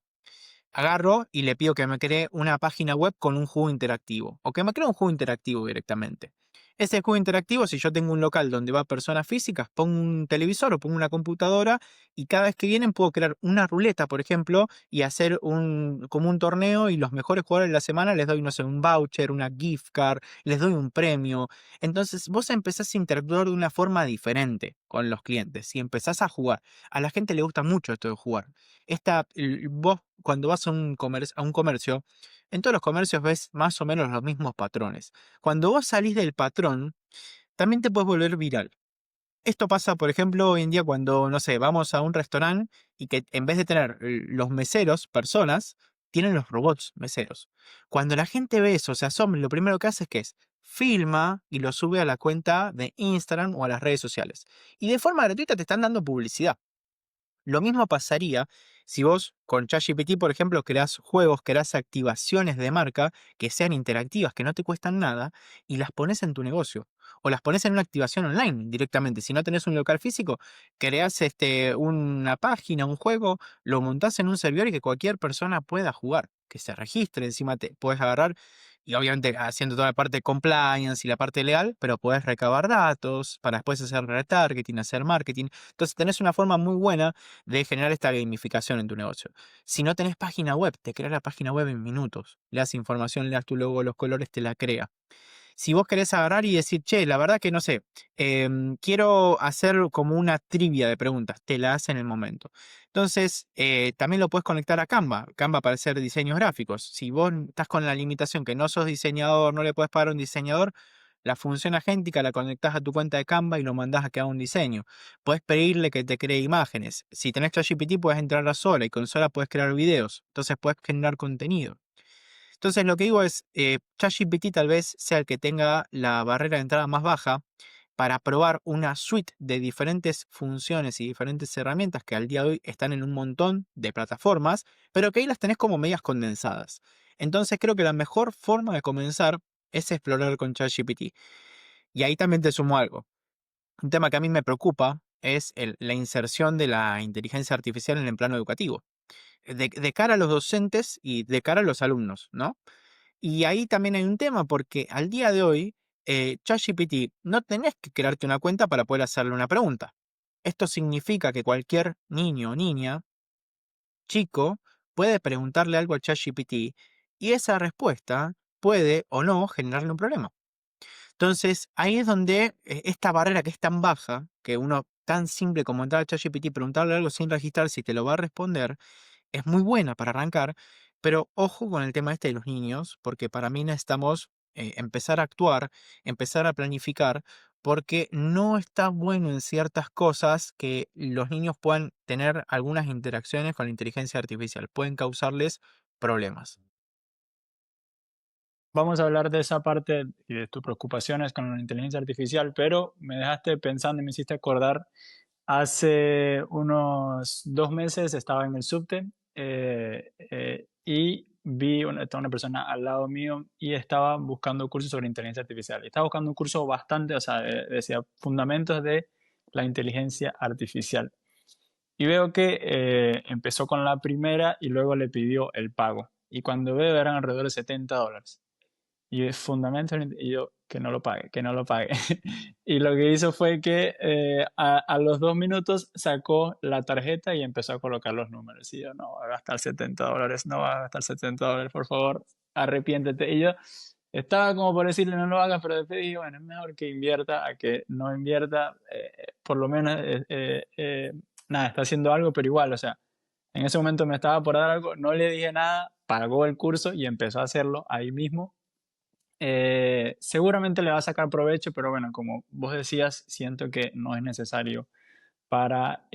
Agarro y le pido que me cree una página web con un juego interactivo o que me cree un juego interactivo directamente. Ese juego interactivo, si yo tengo un local donde va personas físicas, pongo un televisor o pongo una computadora y cada vez que vienen puedo crear una ruleta, por ejemplo, y hacer como un torneo y los mejores jugadores de la semana les doy, no sé, un voucher, una gift card, les doy un premio. Entonces vos empezás a interactuar de una forma diferente con los clientes y empezás a jugar. A la gente le gusta mucho esto de jugar. Vos cuando vas a un comercio, en todos los comercios ves más o menos los mismos patrones. Cuando vos salís del patrón, también te puedes volver viral. Esto pasa, por ejemplo, hoy en día cuando, no sé, vamos a un restaurante y que en vez de tener los meseros, personas, tienen los robots meseros. Cuando la gente ve eso, se asombra, lo primero que hace es que filma y lo sube a la cuenta de Instagram o a las redes sociales. Y de forma gratuita te están dando publicidad. Lo mismo pasaría si vos con ChatGPT, por ejemplo, creás juegos, creás activaciones de marca que sean interactivas, que no te cuestan nada, y las pones en tu negocio. O las pones en una activación online directamente. Si no tenés un local físico, creás una página, un juego, lo montás en un servidor y que cualquier persona pueda jugar, que se registre. Encima te puedes agarrar y obviamente haciendo toda la parte de compliance y la parte legal, pero puedes recabar datos para después hacer retargeting, hacer marketing. Entonces tenés una forma muy buena de generar esta gamificación en tu negocio. Si no tenés página web, te crea la página web en minutos. Le das información, le das tu logo, los colores, te la crea. Si vos querés agarrar y decir, che, la verdad que no sé, quiero hacer como una trivia de preguntas, te la hace en el momento. Entonces, también lo puedes conectar a Canva, Canva para hacer diseños gráficos. Si vos estás con la limitación que no sos diseñador, no le puedes pagar a un diseñador, la función agéntica la conectás a tu cuenta de Canva y lo mandás a que haga un diseño. Puedes pedirle que te cree imágenes. Si tenés ChatGPT, puedes entrar a Sola y con Sola puedes crear videos. Entonces, puedes generar contenido. Entonces, lo que digo es, ChatGPT tal vez sea el que tenga la barrera de entrada más baja para probar una suite de diferentes funciones y diferentes herramientas que al día de hoy están en un montón de plataformas, pero que ahí las tenés como medias condensadas. Entonces, creo que la mejor forma de comenzar es explorar con ChatGPT. Y ahí también te sumo algo. Un tema que a mí me preocupa es la inserción de la inteligencia artificial en el plano educativo, de cara a los docentes y de cara a los alumnos, ¿no? Y ahí también hay un tema porque al día de hoy, ChatGPT no tenés que crearte una cuenta para poder hacerle una pregunta. Esto significa que cualquier niño o niña, chico, puede preguntarle algo a ChatGPT y esa respuesta puede o no generarle un problema. Entonces, ahí es donde esta barrera que es tan baja, que uno tan simple como entrar a ChatGPT y preguntarle algo sin registrar si te lo va a responder, es muy buena para arrancar, pero ojo con el tema este de los niños, porque para mí necesitamos empezar a actuar, empezar a planificar, porque no está bueno en ciertas cosas que los niños puedan tener algunas interacciones con la inteligencia artificial, pueden causarles problemas. Vamos a hablar de esa parte y de tus preocupaciones con la inteligencia artificial, pero me dejaste pensando y me hiciste acordar, hace unos 2 meses estaba en el subte y vi estaba una persona al lado mío y estaba buscando cursos sobre inteligencia artificial. Y estaba buscando un curso bastante, o sea, decía fundamentos de la inteligencia artificial. Y veo que empezó con la primera y luego le pidió el pago. Y cuando veo eran alrededor de $70. Y es fundamental, y yo, que no lo pague, que no lo pague. Y lo que hizo fue que a los 2 minutos sacó la tarjeta y empezó a colocar los números. Y yo, no va a gastar $70, no va a gastar $70, por favor, arrepiéntete. Y yo estaba como por decirle, no lo hagas, pero después dije, bueno, es mejor que invierta a que no invierta. Por lo menos, nada, está haciendo algo, pero igual, o sea, En ese momento me estaba por dar algo, no le dije nada, pagó el curso y empezó a hacerlo ahí mismo. Seguramente le va a sacar provecho, pero bueno, como vos decías, siento que no es necesario para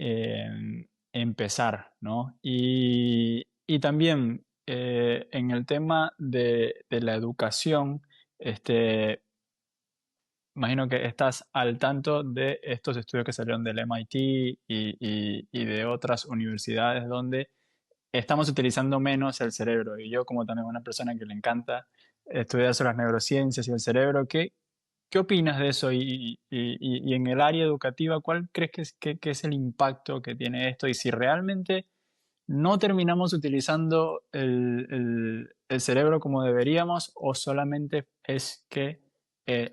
empezar, ¿no? Y también en el tema de la educación, este, imagino que estás al tanto de estos estudios que salieron del MIT y de otras universidades donde estamos utilizando menos el cerebro. Y yo, como también una persona que le encanta estudiar sobre las neurociencias y el cerebro, ¿qué opinas de eso? Y en el área educativa, ¿cuál crees que es el impacto que tiene esto? Y si realmente no terminamos utilizando el cerebro como deberíamos, o solamente es que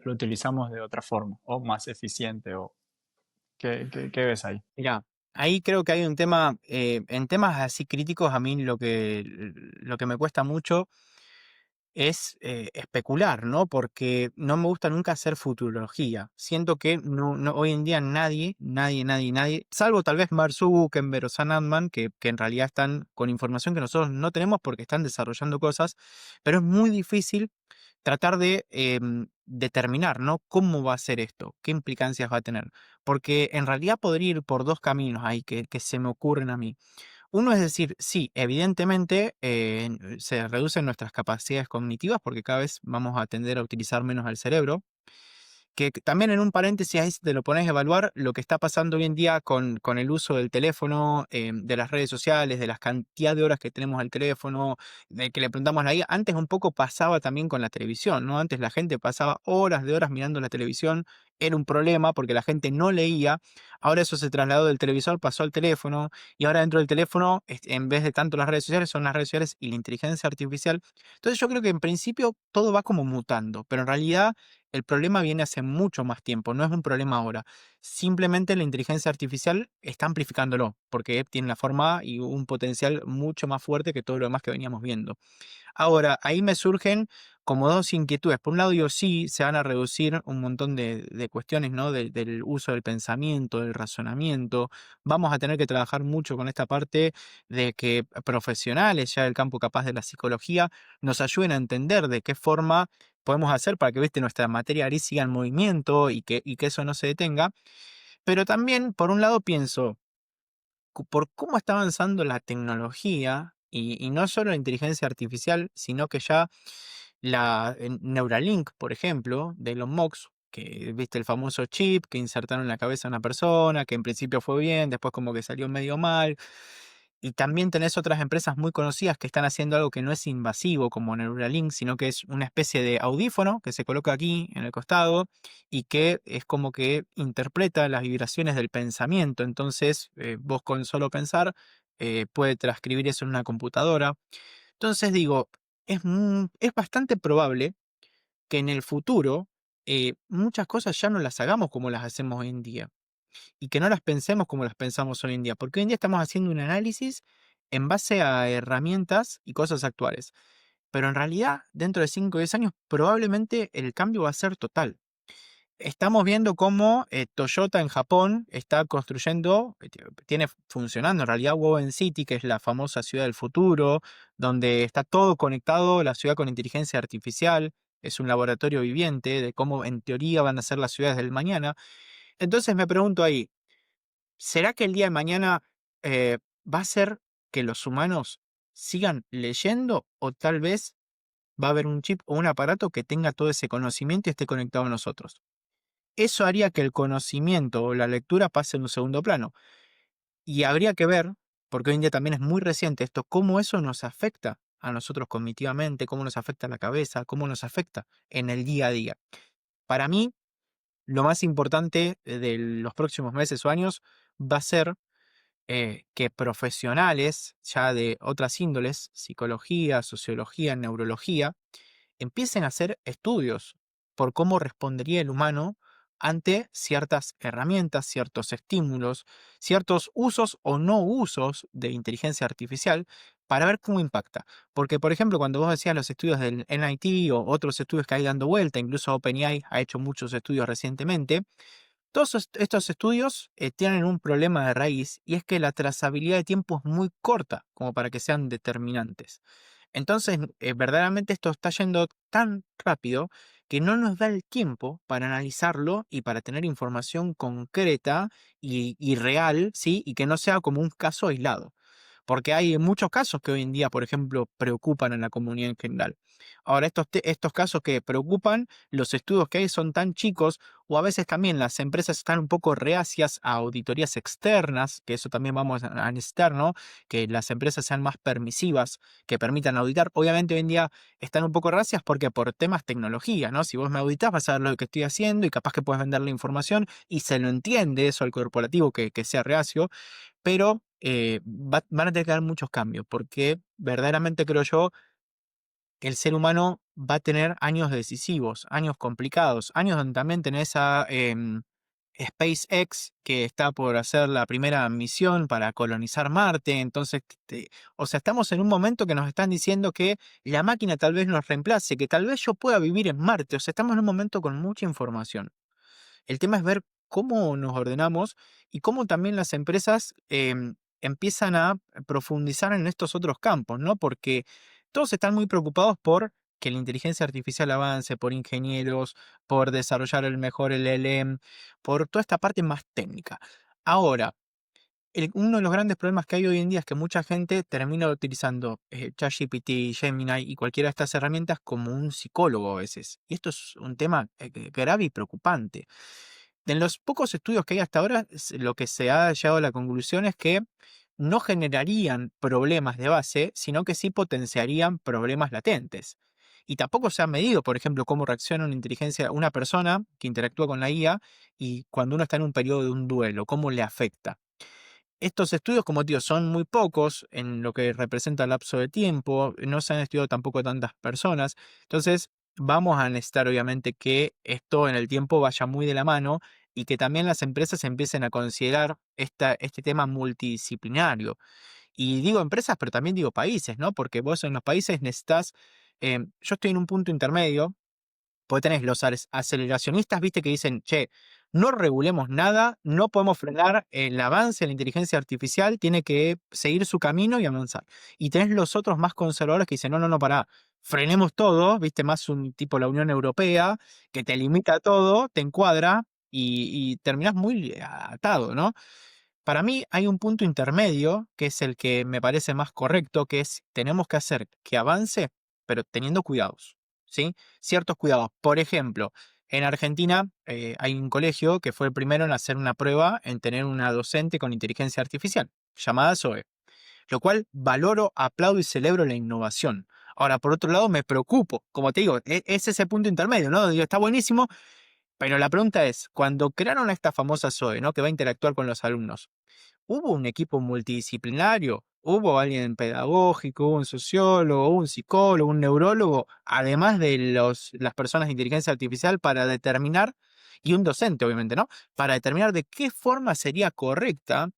lo utilizamos de otra forma, o más eficiente, o qué ves ahí? Mirá, ahí creo que hay un tema, en temas así críticos, a mí lo que me cuesta mucho es especular, ¿no? Porque no me gusta nunca hacer futurología. Siento que hoy en día nadie, salvo tal vez Mark Zuckerberg o Sam Altman, que en realidad están con información que nosotros no tenemos porque están desarrollando cosas, pero es muy difícil tratar de determinar, ¿no? ¿Cómo va a ser esto? ¿Qué implicancias va a tener? Porque en realidad podría ir por dos caminos ahí que se me ocurren a mí. Uno es decir, sí, evidentemente se reducen nuestras capacidades cognitivas porque cada vez vamos a tender a utilizar menos el cerebro. Que también en un paréntesis ahí si te lo pones a evaluar lo que está pasando hoy en día con el uso del teléfono, de las redes sociales, de la cantidad de horas que tenemos al teléfono, de que le preguntamos a la guía. Antes un poco pasaba también con la televisión, ¿no? Antes la gente pasaba horas de horas mirando la televisión, era un problema porque la gente no leía. Ahora eso se trasladó del televisor, pasó al teléfono, y ahora dentro del teléfono, en vez de tanto las redes sociales, son las redes sociales y la inteligencia artificial. Entonces yo creo que en principio todo va como mutando, pero en realidad el problema viene hace mucho más tiempo, no es un problema ahora. Simplemente la inteligencia artificial está amplificándolo, porque tiene la forma y un potencial mucho más fuerte que todo lo demás que veníamos viendo. Ahora, ahí me surgen como dos inquietudes. Por un lado, digo, sí, se van a reducir un montón de cuestiones, ¿no? Del uso del pensamiento, del razonamiento. Vamos a tener que trabajar mucho con esta parte de que profesionales ya del campo capaz de la psicología nos ayuden a entender de qué forma podemos hacer para que, viste, nuestra materia gris siga en movimiento y que eso no se detenga. Pero también, por un lado, pienso, por cómo está avanzando la tecnología y no solo la inteligencia artificial, sino que ya Neuralink, por ejemplo, de Elon Musk, que viste el famoso chip que insertaron en la cabeza a una persona, que en principio fue bien, después como que salió medio mal. Y también tenés otras empresas muy conocidas que están haciendo algo que no es invasivo como Neuralink, sino que es una especie de audífono que se coloca aquí en el costado y que es como que interpreta las vibraciones del pensamiento. Entonces, vos con solo pensar, puede transcribir eso en una computadora. Entonces digo, es bastante probable que en el futuro muchas cosas ya no las hagamos como las hacemos hoy en día y que no las pensemos como las pensamos hoy en día, porque hoy en día estamos haciendo un análisis en base a herramientas y cosas actuales. Pero en realidad, dentro de 5 o 10 años, probablemente el cambio va a ser total. Estamos viendo cómo Toyota en Japón está construyendo, tiene funcionando en realidad Woven City, que es la famosa ciudad del futuro, donde está todo conectado, la ciudad con inteligencia artificial, es un laboratorio viviente de cómo en teoría van a ser las ciudades del mañana. Entonces me pregunto ahí, ¿será que el día de mañana va a ser que los humanos sigan leyendo o tal vez va a haber un chip o un aparato que tenga todo ese conocimiento y esté conectado a nosotros? Eso haría que el conocimiento o la lectura pase en un segundo plano. Y habría que ver, porque hoy en día también es muy reciente esto, cómo eso nos afecta a nosotros cognitivamente, cómo nos afecta a la cabeza, cómo nos afecta en el día a día. Para mí, lo más importante de los próximos meses o años va a ser que profesionales ya de otras índoles, psicología, sociología, neurología, empiecen a hacer estudios por cómo respondería el humano ante ciertas herramientas, ciertos estímulos, ciertos usos o no usos de inteligencia artificial para ver cómo impacta. Porque, por ejemplo, cuando vos decías los estudios del MIT o otros estudios que hay dando vuelta, incluso OpenAI ha hecho muchos estudios recientemente, Todos estos estudios tienen un problema de raíz y es que la trazabilidad de tiempo es muy corta como para que sean determinantes. Entonces, verdaderamente esto está yendo tan rápido que no nos da el tiempo para analizarlo y para tener información concreta y real, ¿sí? Y que no sea como un caso aislado. Porque hay muchos casos que hoy en día, por ejemplo, preocupan a la comunidad en general. Ahora, estos casos que preocupan, los estudios que hay son tan chicos, o a veces también las empresas están un poco reacias a auditorías externas, que eso también vamos a necesitar, ¿no? Que las empresas sean más permisivas, que permitan auditar. Obviamente hoy en día están un poco reacias porque por temas tecnología, ¿no? Si vos me auditas vas a ver lo que estoy haciendo y capaz que puedes vender la información y se lo entiende eso al corporativo que sea reacio, pero van a tener que dar muchos cambios, porque verdaderamente creo yo que el ser humano va a tener años decisivos, años complicados, años donde también tenés a SpaceX que está por hacer la primera misión para colonizar Marte. Entonces, o sea, estamos en un momento que nos están diciendo que la máquina tal vez nos reemplace, que tal vez yo pueda vivir en Marte. O sea, estamos en un momento con mucha información. El tema es ver cómo nos ordenamos y cómo también las empresas empiezan a profundizar en estos otros campos, ¿no? Porque todos están muy preocupados por que la inteligencia artificial avance, por ingenieros, por desarrollar el mejor LLM, por toda esta parte más técnica. Ahora, uno de los grandes problemas que hay hoy en día es que mucha gente termina utilizando ChatGPT, Gemini y cualquiera de estas herramientas como un psicólogo a veces. Y esto es un tema grave y preocupante. En los pocos estudios que hay hasta ahora, lo que se ha llegado a la conclusión es que no generarían problemas de base, sino que sí potenciarían problemas latentes. Y tampoco se ha medido, por ejemplo, cómo reacciona una persona que interactúa con la IA y cuando uno está en un periodo de un duelo, cómo le afecta. Estos estudios, como te digo, son muy pocos en lo que representa el lapso de tiempo, no se han estudiado tampoco tantas personas, entonces vamos a necesitar obviamente que esto en el tiempo vaya muy de la mano y que también las empresas empiecen a considerar este tema multidisciplinario. Y digo empresas, pero también digo países, ¿no? Porque vos en los países necesitas, yo estoy en un punto intermedio. Porque tenés los aceleracionistas, viste, que dicen, che, no regulemos nada, no podemos frenar el avance de la inteligencia artificial, tiene que seguir su camino y avanzar. Y tenés los otros más conservadores que dicen, no, no, no, pará, frenemos todo, viste, más un tipo la Unión Europea, que te limita todo, te encuadra y terminás muy atado, ¿no? Para mí hay un punto intermedio, que es el que me parece más correcto, que es tenemos que hacer que avance, pero teniendo cuidados, ¿sí? Ciertos cuidados. Por ejemplo, en Argentina hay un colegio que fue el primero en hacer una prueba en tener una docente con inteligencia artificial, llamada Zoe, lo cual valoro, aplaudo y celebro la innovación. Ahora, por otro lado, me preocupo, como te digo, es ese punto intermedio, ¿no? Digo, está buenísimo, pero la pregunta es, cuando crearon a esta famosa Zoe, ¿no? Que va a interactuar con los alumnos, ¿hubo un equipo multidisciplinario? ¿Hubo alguien pedagógico, hubo un sociólogo, hubo un psicólogo, un neurólogo, además de las personas de inteligencia artificial para determinar, y un docente obviamente, ¿no? Para determinar de qué forma sería correcta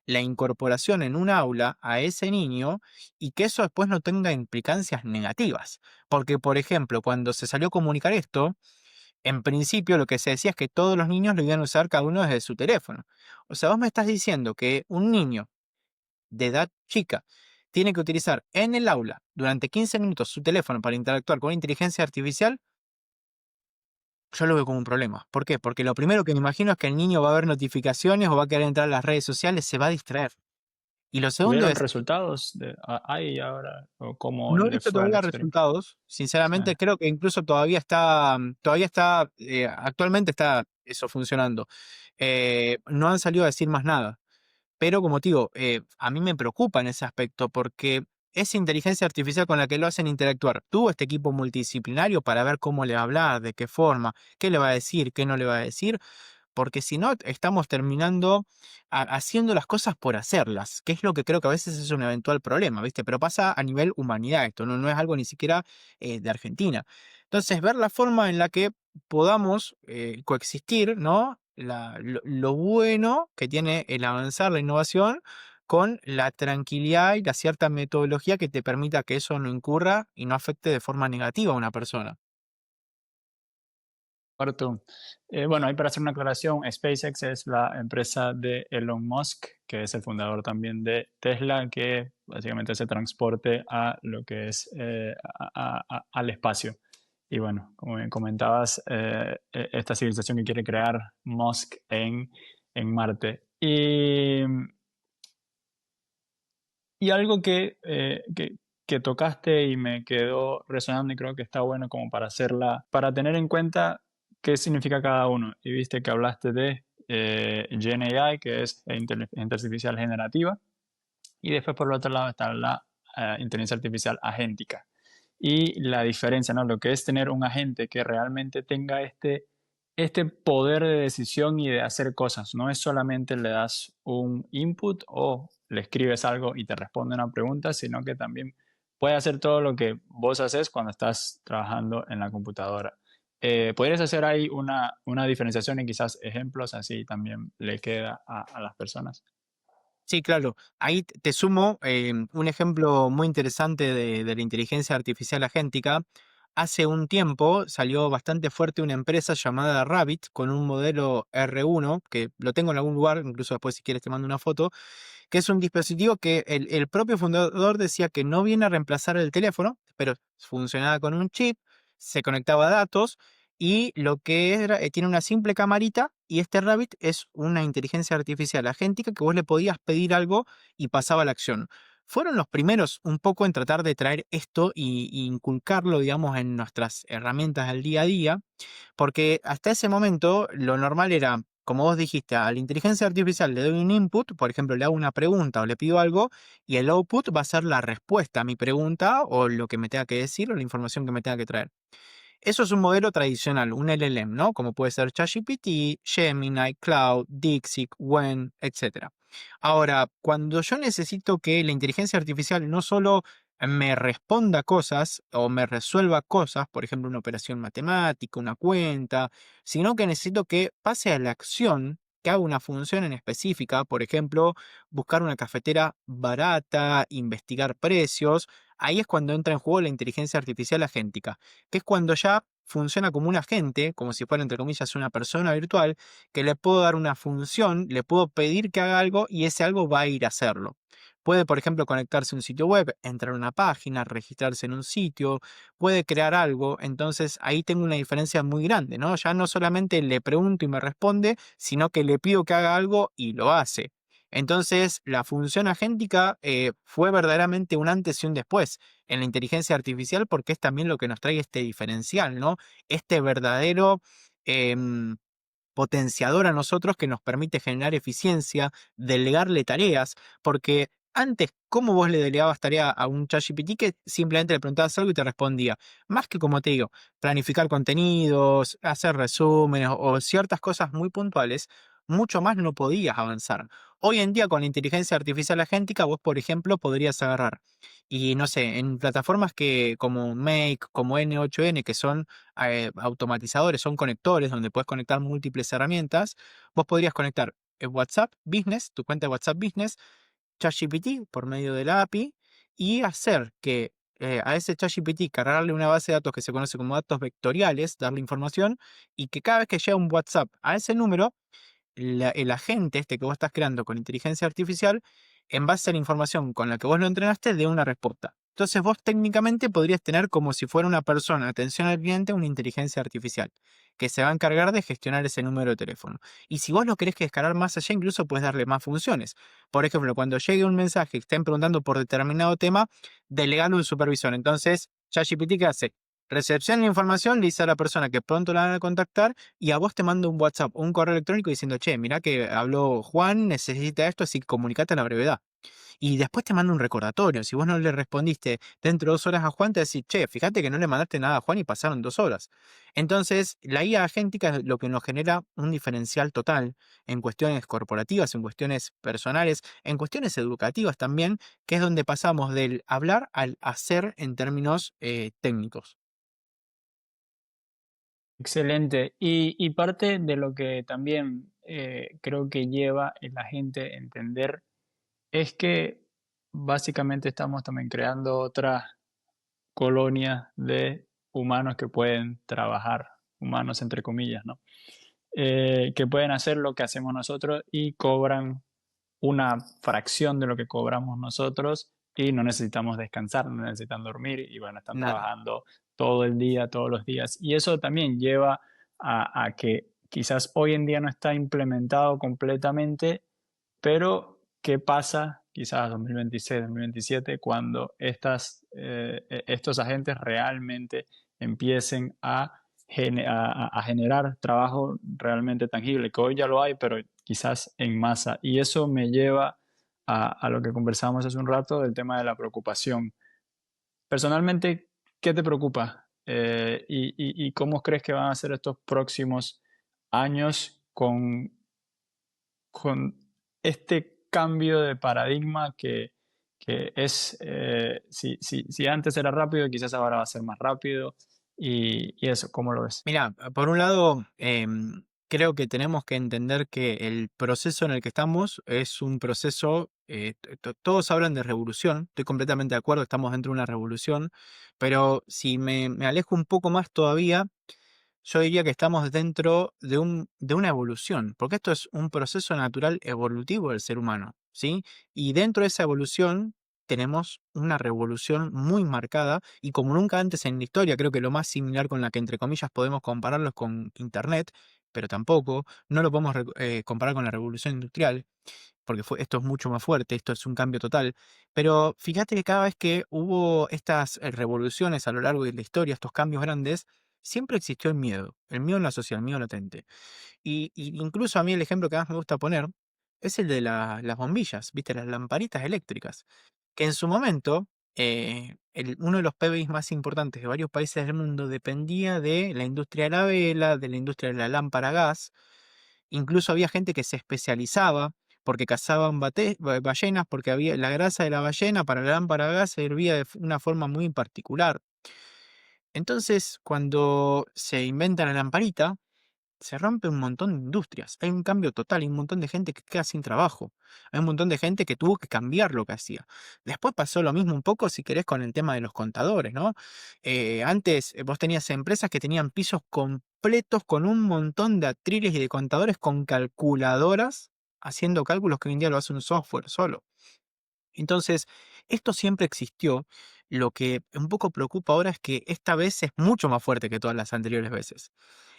la incorporación en un aula a ese niño y que eso después no tenga implicancias negativas? Porque, por ejemplo, cuando se salió a comunicar esto, en principio lo que se decía es que todos los niños lo iban a usar cada uno desde su teléfono. O sea, vos me estás diciendo que un niño de edad chica tiene que utilizar en el aula durante 15 minutos su teléfono para interactuar con inteligencia artificial. Yo lo veo como un problema. ¿Por qué? Porque lo primero que me imagino es que el niño va a ver notificaciones o va a querer entrar a las redes sociales, se va a distraer. Y lo segundo ¿Tuvieron es, resultados de ahí ahora o cómo no he le visto fue al todavía experimento? resultados. Sí. Sinceramente, creo que incluso actualmente está eso funcionando. No han salido a decir más nada. Pero como te digo, a mí me preocupa en ese aspecto porque esa inteligencia artificial con la que lo hacen interactuar, tuvo este equipo multidisciplinario para ver cómo le va a hablar, de qué forma, qué le va a decir, qué no le va a decir, porque si no, estamos terminando haciendo las cosas por hacerlas, que es lo que creo que a veces es un eventual problema, ¿viste? Pero pasa a nivel humanidad esto, no es algo ni siquiera de Argentina. Entonces, ver la forma en la que podamos coexistir, ¿no? Lo bueno que tiene el avanzar la innovación con la tranquilidad y la cierta metodología que te permita que eso no incurra y no afecte de forma negativa a una persona. Artu. Bueno, ahí para hacer una aclaración, SpaceX es la empresa de Elon Musk, que es el fundador también de Tesla, que básicamente hace transporte a lo que es al espacio. Y bueno, como bien comentabas, esta civilización que quiere crear Musk en Marte. Y algo que tocaste y me quedó resonando y creo que está bueno como para hacerla, para tener en cuenta qué significa cada uno. Y viste que hablaste de Gen AI, que es inteligencia artificial generativa, y después por el otro lado está la inteligencia artificial agéntica. Y la diferencia, ¿no? Lo que es tener un agente que realmente tenga este poder de decisión y de hacer cosas. No es solamente le das un input o le escribes algo y te responde una pregunta, sino que también puede hacer todo lo que vos haces cuando estás trabajando en la computadora. ¿Podrías hacer ahí una diferenciación y quizás ejemplos así también le queda a las personas? Sí, claro. Ahí te sumo un ejemplo muy interesante de la inteligencia artificial agéntica. Hace un tiempo salió bastante fuerte una empresa llamada Rabbit con un modelo R1, que lo tengo en algún lugar, incluso después si quieres te mando una foto, que es un dispositivo que el propio fundador decía que no viene a reemplazar el teléfono, pero funcionaba con un chip, se conectaba a datos y lo que era, tiene una simple camarita y este Rabbit es una inteligencia artificial agéntica que vos le podías pedir algo y pasaba la acción. Fueron los primeros un poco en tratar de traer esto y inculcarlo, digamos, en nuestras herramientas del día a día, porque hasta ese momento lo normal era, como vos dijiste, a la inteligencia artificial le doy un input, por ejemplo, le hago una pregunta o le pido algo, y el output va a ser la respuesta a mi pregunta o lo que me tenga que decir o la información que me tenga que traer. Eso es un modelo tradicional, un LLM, ¿no? Como puede ser ChatGPT, Gemini, Cloud, DeepSeek, Wen, etcétera. Ahora, cuando yo necesito que la inteligencia artificial no solo me responda cosas o me resuelva cosas, por ejemplo, una operación matemática, una cuenta, sino que necesito que pase a la acción, que haga una función en específica, por ejemplo, buscar una cafetera barata, investigar precios, ahí es cuando entra en juego la inteligencia artificial agéntica, que es cuando ya funciona como un agente, como si fuera, entre comillas, una persona virtual, que le puedo dar una función, le puedo pedir que haga algo y ese algo va a ir a hacerlo. Puede, por ejemplo, conectarse a un sitio web, entrar a una página, registrarse en un sitio, puede crear algo, entonces ahí tengo una diferencia muy grande, ¿no? Ya no solamente le pregunto y me responde, sino que le pido que haga algo y lo hace. Entonces, la función agéntica fue verdaderamente un antes y un después en la inteligencia artificial porque es también lo que nos trae este diferencial, ¿no? Este verdadero em, potenciador a nosotros que nos permite generar eficiencia, delegarle tareas, porque antes, ¿cómo vos le delegabas tarea a un ChatGPT que simplemente le preguntabas algo y te respondía? Más que, como te digo, planificar contenidos, hacer resúmenes o ciertas cosas muy puntuales, mucho más no podías avanzar. Hoy en día con la inteligencia artificial agéntica, vos, por ejemplo, podrías agarrar y no sé, en plataformas que como Make, como N8N, que son automatizadores, son conectores donde puedes conectar múltiples herramientas, vos podrías conectar WhatsApp Business, tu cuenta de WhatsApp Business, ChatGPT por medio de la API y hacer que a ese ChatGPT cargarle una base de datos que se conoce como datos vectoriales, darle información y que cada vez que llega un WhatsApp a ese número, el agente este que vos estás creando con inteligencia artificial, en base a la información con la que vos lo entrenaste, dé una respuesta. Entonces vos técnicamente podrías tener como si fuera una persona, atención al cliente, una inteligencia artificial que se va a encargar de gestionar ese número de teléfono. Y si vos lo querés que escalar más allá, incluso puedes darle más funciones. Por ejemplo, cuando llegue un mensaje que estén preguntando por determinado tema, delegalo un supervisor. Entonces, ChatGPT, ¿qué hace? Recepciona la información, le dice a la persona que pronto la van a contactar y a vos te mando un WhatsApp o un correo electrónico diciendo, che, mirá que habló Juan, necesita esto, así que comunicate a la brevedad. Y después te manda un recordatorio. Si vos no le respondiste dentro de 2 horas a Juan, te decís, che, fíjate que no le mandaste nada a Juan y pasaron 2 horas. Entonces, la IA agéntica es lo que nos genera un diferencial total en cuestiones corporativas, en cuestiones personales, en cuestiones educativas también, que es donde pasamos del hablar al hacer en términos técnicos. Excelente. Y parte de lo que también creo que lleva a la gente a entender es que básicamente estamos también creando otra colonia de humanos que pueden trabajar humanos, entre comillas, ¿no? Que pueden hacer lo que hacemos nosotros y cobran una fracción de lo que cobramos nosotros y no necesitamos descansar, no necesitan dormir y bueno, están Nada. trabajando todo el día, todos los días. Y eso también lleva a que quizás hoy en día no está implementado completamente, pero ¿qué pasa quizás 2026, 2027 cuando estos agentes realmente empiecen a generar trabajo realmente tangible, que hoy ya lo hay, pero quizás en masa? Y eso me lleva a lo que conversamos hace un rato del tema de la preocupación. Personalmente, ¿qué te preocupa? Y cómo crees que van a ser estos próximos años con este cambio de paradigma que es, si antes era rápido, quizás ahora va a ser más rápido y eso, ¿cómo lo ves? Mira, por un lado, creo que tenemos que entender que el proceso en el que estamos es un proceso, todos hablan de revolución, estoy completamente de acuerdo, estamos dentro de una revolución, pero si me alejo un poco más todavía, yo diría que estamos dentro de una evolución, porque esto es un proceso natural evolutivo del ser humano, ¿sí? Y dentro de esa evolución tenemos una revolución muy marcada y como nunca antes en la historia, creo que lo más similar con la que entre comillas podemos compararlo es con Internet, pero tampoco, no lo podemos comparar con la revolución industrial, porque esto es mucho más fuerte, esto es un cambio total, pero fíjate que cada vez que hubo estas revoluciones a lo largo de la historia, estos cambios grandes, siempre existió el miedo en la sociedad, el miedo latente. Y incluso a mí el ejemplo que más me gusta poner es el de las bombillas, ¿viste? Las lamparitas eléctricas, que en su momento, uno de los PBIs más importantes de varios países del mundo dependía de la industria de la vela, de la industria de la lámpara a gas. Incluso había gente que se especializaba porque cazaban ballenas, porque había la grasa de la ballena para la lámpara a gas servía de una forma muy particular. Entonces, cuando se inventa la lamparita, se rompe un montón de industrias. Hay un cambio total, hay un montón de gente que queda sin trabajo. Hay un montón de gente que tuvo que cambiar lo que hacía. Después pasó lo mismo un poco, si querés, con el tema de los contadores, ¿no? Antes vos tenías empresas que tenían pisos completos con un montón de atriles y de contadores con calculadoras haciendo cálculos que hoy en día lo hace un software solo. Entonces, esto siempre existió. Lo que un poco preocupa ahora es que esta vez es mucho más fuerte que todas las anteriores veces.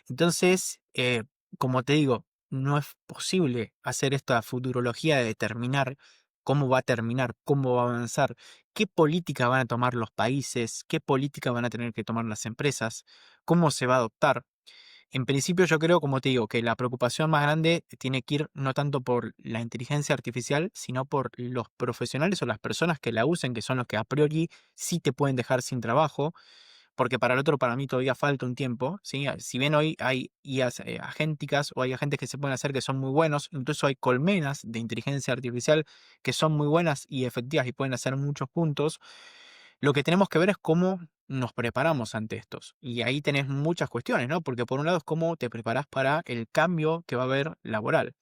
Entonces, como te digo, no es posible hacer esta futurología de determinar cómo va a terminar, cómo va a avanzar, qué política van a tomar los países, qué política van a tener que tomar las empresas, cómo se va a adoptar. En principio yo creo, como te digo, que la preocupación más grande tiene que ir no tanto por la inteligencia artificial, sino por los profesionales o las personas que la usen, que son los que a priori sí te pueden dejar sin trabajo, porque para el otro, para mí todavía falta un tiempo, ¿sí? Si bien hoy hay IAs agénticas o hay agentes que se pueden hacer que son muy buenos, incluso hay colmenas de inteligencia artificial que son muy buenas y efectivas y pueden hacer muchos puntos, lo que tenemos que ver es cómo nos preparamos ante estos. Y ahí tenés muchas cuestiones, ¿no? Porque por un lado es cómo te preparás para el cambio que va a haber laboral.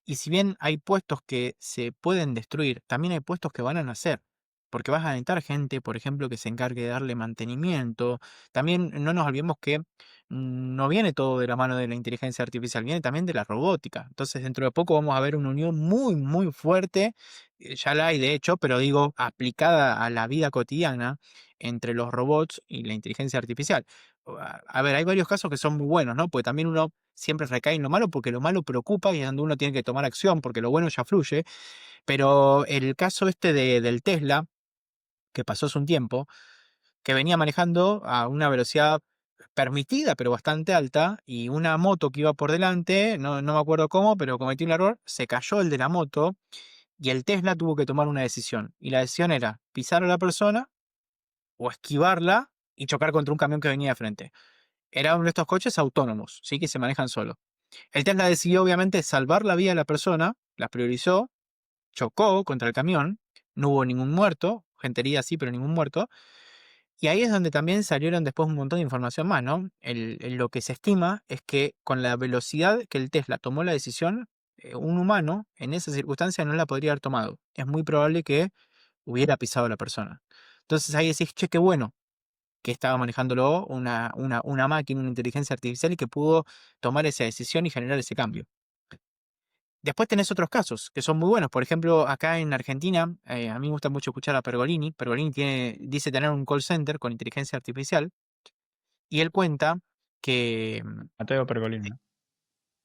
Y si bien hay puestos que se pueden destruir, también hay puestos que van a nacer. Porque vas a necesitar gente, por ejemplo, que se encargue de darle mantenimiento. También no nos olvidemos que no viene todo de la mano de la inteligencia artificial, viene también de la robótica. Entonces, dentro de poco vamos a ver una unión muy, muy fuerte, ya la hay de hecho, pero digo, aplicada a la vida cotidiana entre los robots y la inteligencia artificial. A ver, hay varios casos que son muy buenos, ¿no? Porque también uno siempre recae en lo malo porque lo malo preocupa y es donde uno tiene que tomar acción porque lo bueno ya fluye. Pero el caso este del Tesla, que pasó hace un tiempo, que venía manejando a una velocidad permitida, pero bastante alta, y una moto que iba por delante, no me acuerdo cómo, pero cometió un error, se cayó el de la moto y el Tesla tuvo que tomar una decisión. Y la decisión era pisar a la persona o esquivarla y chocar contra un camión que venía de frente. Era uno de estos coches autónomos, ¿sí? Que se manejan solo. El Tesla decidió obviamente salvar la vida de la persona, la priorizó, chocó contra el camión, no hubo ningún muerto, gente herida sí, pero ningún muerto. Y ahí es donde también salieron después un montón de información más, ¿no? Lo que se estima es que con la velocidad que el Tesla tomó la decisión, un humano en esa circunstancia no la podría haber tomado. Es muy probable que hubiera pisado a la persona. Entonces ahí decís, che, qué bueno que estaba manejándolo una máquina, una inteligencia artificial y que pudo tomar esa decisión y generar ese cambio. Después tenés otros casos que son muy buenos. Por ejemplo, acá en Argentina, a mí me gusta mucho escuchar a Pergolini. Pergolini dice tener un call center con inteligencia artificial y él cuenta que Mateo Pergolini, ¿no?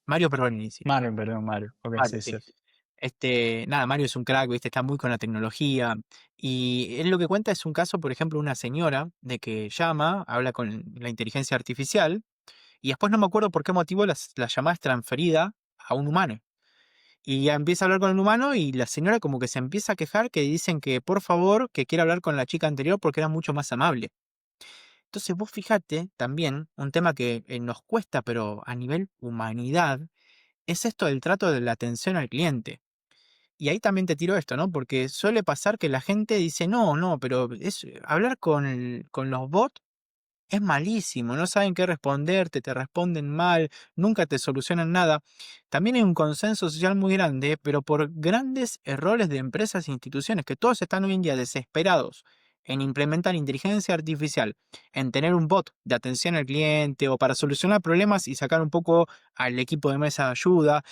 Mario Pergolini, sí. Mario, perdón, Mario. Ok, Mario, sí, sí. sí. Nada, Mario es un crack, ¿viste? Está muy con la tecnología. Y él lo que cuenta es un caso, por ejemplo, una señora de que llama, habla con la inteligencia artificial, y después no me acuerdo por qué motivo la llamada es transferida a un humano. Y ya empieza a hablar con el humano y la señora como que se empieza a quejar que dicen que por favor, que quiere hablar con la chica anterior porque era mucho más amable. Entonces vos fíjate también, un tema que nos cuesta, pero a nivel humanidad, es esto del trato de la atención al cliente. Y ahí también te tiro esto, ¿no? Porque suele pasar que la gente dice, no, no, pero hablar con los bots es malísimo, no saben qué responderte, te responden mal, nunca te solucionan nada. También hay un consenso social muy grande, pero por grandes errores de empresas e instituciones, que todos están hoy en día desesperados en implementar inteligencia artificial, en tener un bot de atención al cliente o para solucionar problemas y sacar un poco al equipo de mesa de ayuda.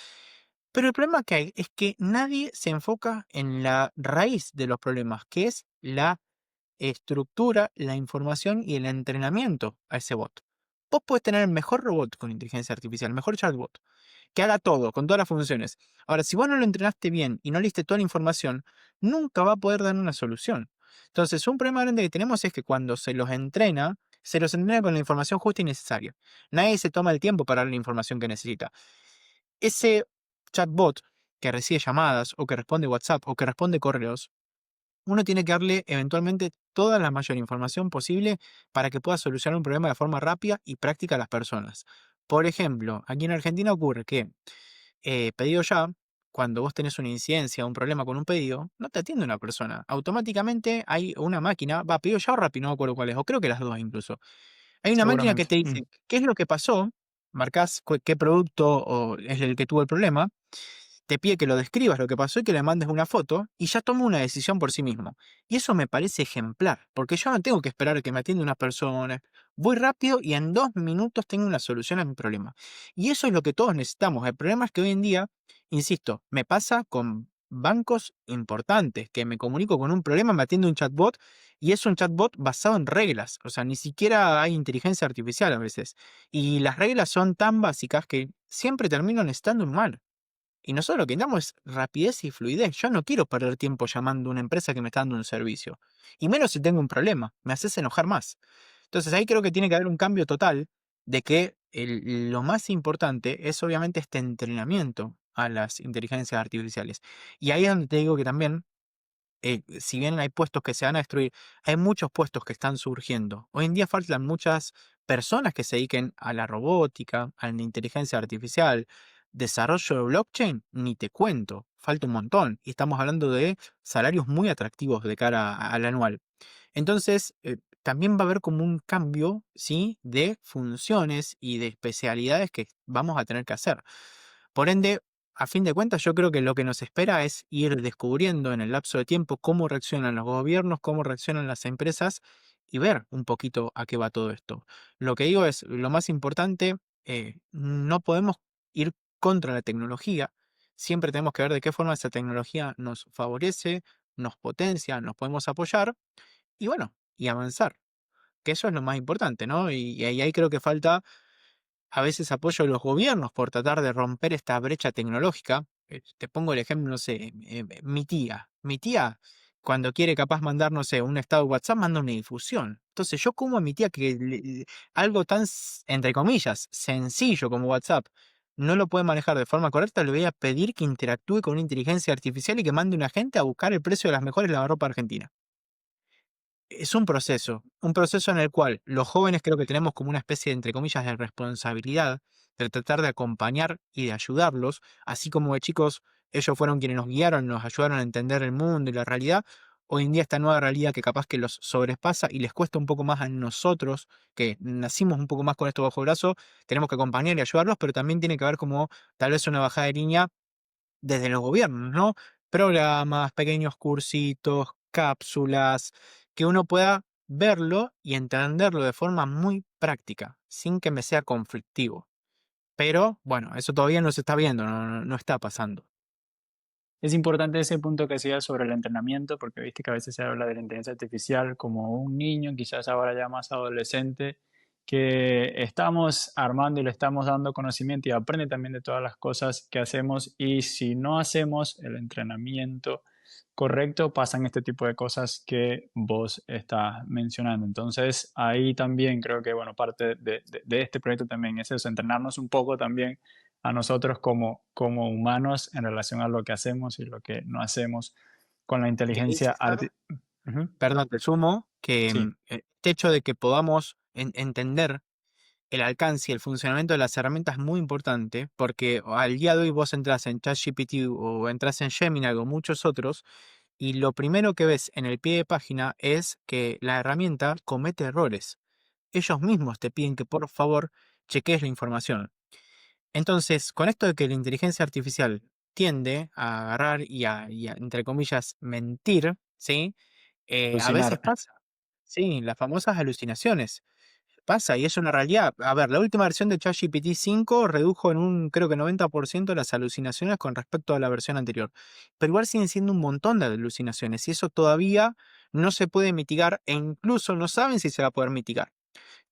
Pero el problema que hay es que nadie se enfoca en la raíz de los problemas, que es la estructura, la información y el entrenamiento a ese bot. Vos podés tener el mejor robot con inteligencia artificial, el mejor chatbot, que haga todo, con todas las funciones. Ahora, si vos no lo entrenaste bien y no le diste toda la información, nunca va a poder dar una solución. Entonces, un problema grande que tenemos es que cuando se los entrena con la información justa y necesaria. Nadie se toma el tiempo para dar la información que necesita. Ese chatbot que recibe llamadas o que responde WhatsApp o que responde correos, uno tiene que darle eventualmente toda la mayor información posible para que pueda solucionar un problema de forma rápida y práctica a las personas. Por ejemplo, aquí en Argentina ocurre que pedido ya, cuando vos tenés una incidencia, un problema con un pedido, no te atiende una persona. Automáticamente hay una máquina, va, pedido ya o Rappi, no me acuerdo cuál es, o creo que las dos incluso. Hay una máquina que Seguramente. te dice qué es lo que pasó, marcas qué producto es el que tuvo el problema, te pide que lo describas lo que pasó y que le mandes una foto y ya toma una decisión por sí mismo. Y eso me parece ejemplar, porque yo no tengo que esperar a que me atienda una persona. Voy rápido y en 2 minutos tengo una solución a mi problema. Y eso es lo que todos necesitamos. El problema es que hoy en día, insisto, me pasa con bancos importantes, que me comunico con un problema, me atiende un chatbot y es un chatbot basado en reglas. O sea, ni siquiera hay inteligencia artificial a veces. Y las reglas son tan básicas que siempre termino necesitando un humano. Y nosotros lo que necesitamos es rapidez y fluidez. Yo no quiero perder tiempo llamando a una empresa que me está dando un servicio. Y menos si tengo un problema. Me haces enojar más. Entonces ahí creo que tiene que haber un cambio total de que lo más importante es obviamente este entrenamiento a las inteligencias artificiales. Y ahí es donde te digo que también si bien hay puestos que se van a destruir, hay muchos puestos que están surgiendo. Hoy en día faltan muchas personas que se dediquen a la robótica, a la inteligencia artificial, desarrollo de blockchain, ni te cuento, falta un montón. Y estamos hablando de salarios muy atractivos de cara al anual. Entonces, también va a haber como un cambio, ¿sí? De funciones y de especialidades que vamos a tener que hacer. Por ende, a fin de cuentas, yo creo que lo que nos espera es ir descubriendo en el lapso de tiempo cómo reaccionan los gobiernos, cómo reaccionan las empresas y ver un poquito a qué va todo esto. Lo que digo es, lo más importante, no podemos ir contra la tecnología, siempre tenemos que ver de qué forma esa tecnología nos favorece, nos potencia, nos podemos apoyar y bueno, y avanzar, que eso es lo más importante, ¿no? Y ahí creo que falta a veces apoyo a los gobiernos por tratar de romper esta brecha tecnológica. Te pongo el ejemplo, no sé, mi tía, cuando quiere capaz mandar, no sé, un estado de WhatsApp, manda una difusión. Entonces, yo como a mi tía que algo tan, entre comillas, sencillo como WhatsApp, no lo puede manejar de forma correcta, le voy a pedir que interactúe con una inteligencia artificial y que mande un agente a buscar el precio de las mejores lavarropa argentina. Es un proceso en el cual los jóvenes creo que tenemos como una especie de, entre comillas, de responsabilidad de tratar de acompañar y de ayudarlos, así como de chicos, ellos fueron quienes nos guiaron, nos ayudaron a entender el mundo y la realidad. Hoy en día esta nueva realidad que capaz que los sobrepasa y les cuesta un poco más a nosotros, que nacimos un poco más con esto bajo el brazo, tenemos que acompañar y ayudarlos, pero también tiene que haber como tal vez una bajada de línea desde los gobiernos, ¿no? Programas, pequeños cursitos, cápsulas, que uno pueda verlo y entenderlo de forma muy práctica, sin que me sea conflictivo. Pero bueno, eso todavía no se está viendo, no está pasando. Es importante ese punto que hacías sobre el entrenamiento, porque viste que a veces se habla de la inteligencia artificial como un niño, quizás ahora ya más adolescente, que estamos armando y le estamos dando conocimiento y aprende también de todas las cosas que hacemos y si no hacemos el entrenamiento correcto, pasan este tipo de cosas que vos estás mencionando. Entonces, ahí también creo que, bueno, parte de este proyecto también es eso, entrenarnos un poco también a nosotros como humanos en relación a lo que hacemos y lo que no hacemos con la Y ahí, inteligencia César, artificial. perdón, te sumo que Sí, este hecho de que podamos entender el alcance y el funcionamiento de las herramientas es muy importante porque al día de hoy vos entras en ChatGPT o entras en Gemini o muchos otros y lo primero que ves en el pie de página es que la herramienta comete errores. Ellos mismos te piden que por favor cheques la información. Entonces, con esto de que la inteligencia artificial tiende a agarrar y a, entre comillas, mentir, ¿sí? A veces alucinar. pasa. Sí, las famosas alucinaciones. Pasa y es una realidad. A ver, la última versión de ChatGPT 5 redujo en un, creo que 90% las alucinaciones con respecto a la versión anterior. Pero igual siguen siendo un montón de alucinaciones y eso todavía no se puede mitigar e incluso no saben si se va a poder mitigar.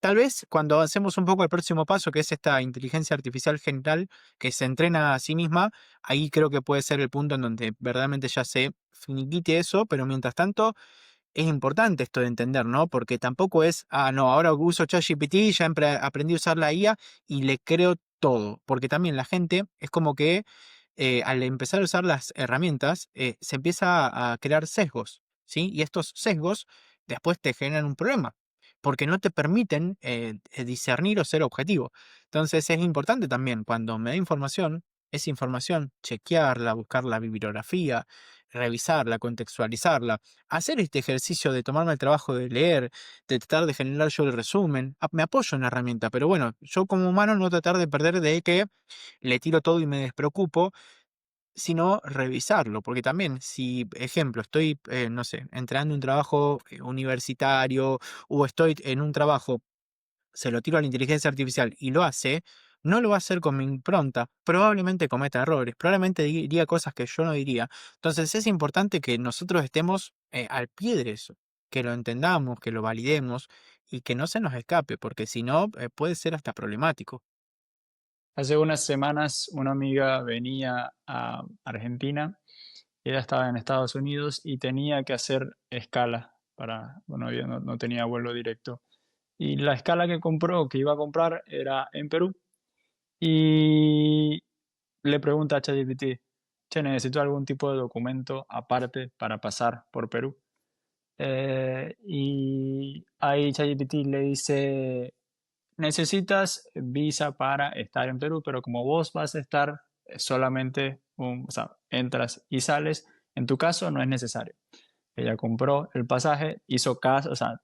Tal vez cuando avancemos un poco al próximo paso, que es esta inteligencia artificial general que se entrena a sí misma, ahí creo que puede ser el punto en donde verdaderamente ya se finiquite eso, pero mientras tanto es importante esto de entender, ¿no? Porque tampoco es, no, ahora uso ChatGPT, ya aprendí a usar la IA y le creo todo, porque también la gente es como que al empezar a usar las herramientas se empieza a crear sesgos, ¿sí? Y estos sesgos después te generan un problema, porque no te permiten discernir o ser objetivo. Entonces es importante también cuando me da información, esa información, chequearla, buscar la bibliografía, revisarla, contextualizarla, hacer este ejercicio de tomarme el trabajo de leer, de tratar de generar yo el resumen. Me apoyo en la herramienta, pero bueno, yo como humano no tratar de perder de que le tiro todo y me despreocupo, sino revisarlo, porque también si, ejemplo, estoy, no sé, entrando en un trabajo universitario o estoy en un trabajo, se lo tiro a la inteligencia artificial y lo hace, no lo va a hacer con mi impronta, probablemente cometa errores, probablemente diría cosas que yo no diría. Entonces es importante que nosotros estemos al pie de eso, que lo entendamos, que lo validemos y que no se nos escape, porque si no, puede ser hasta problemático. Hace unas semanas una amiga venía a Argentina, ella estaba en Estados Unidos y tenía que hacer escala para, bueno, ella no tenía vuelo directo. Y la escala que compró, que iba a comprar, era en Perú. Y le pregunta a ChatGPT, che, necesito algún tipo de documento aparte para pasar por Perú. Y ahí ChatGPT le dice, necesitas visa para estar en Perú, pero como vos vas a estar solamente, o sea, entras y sales, en tu caso no es necesario. Ella compró el pasaje, hizo caso, o sea,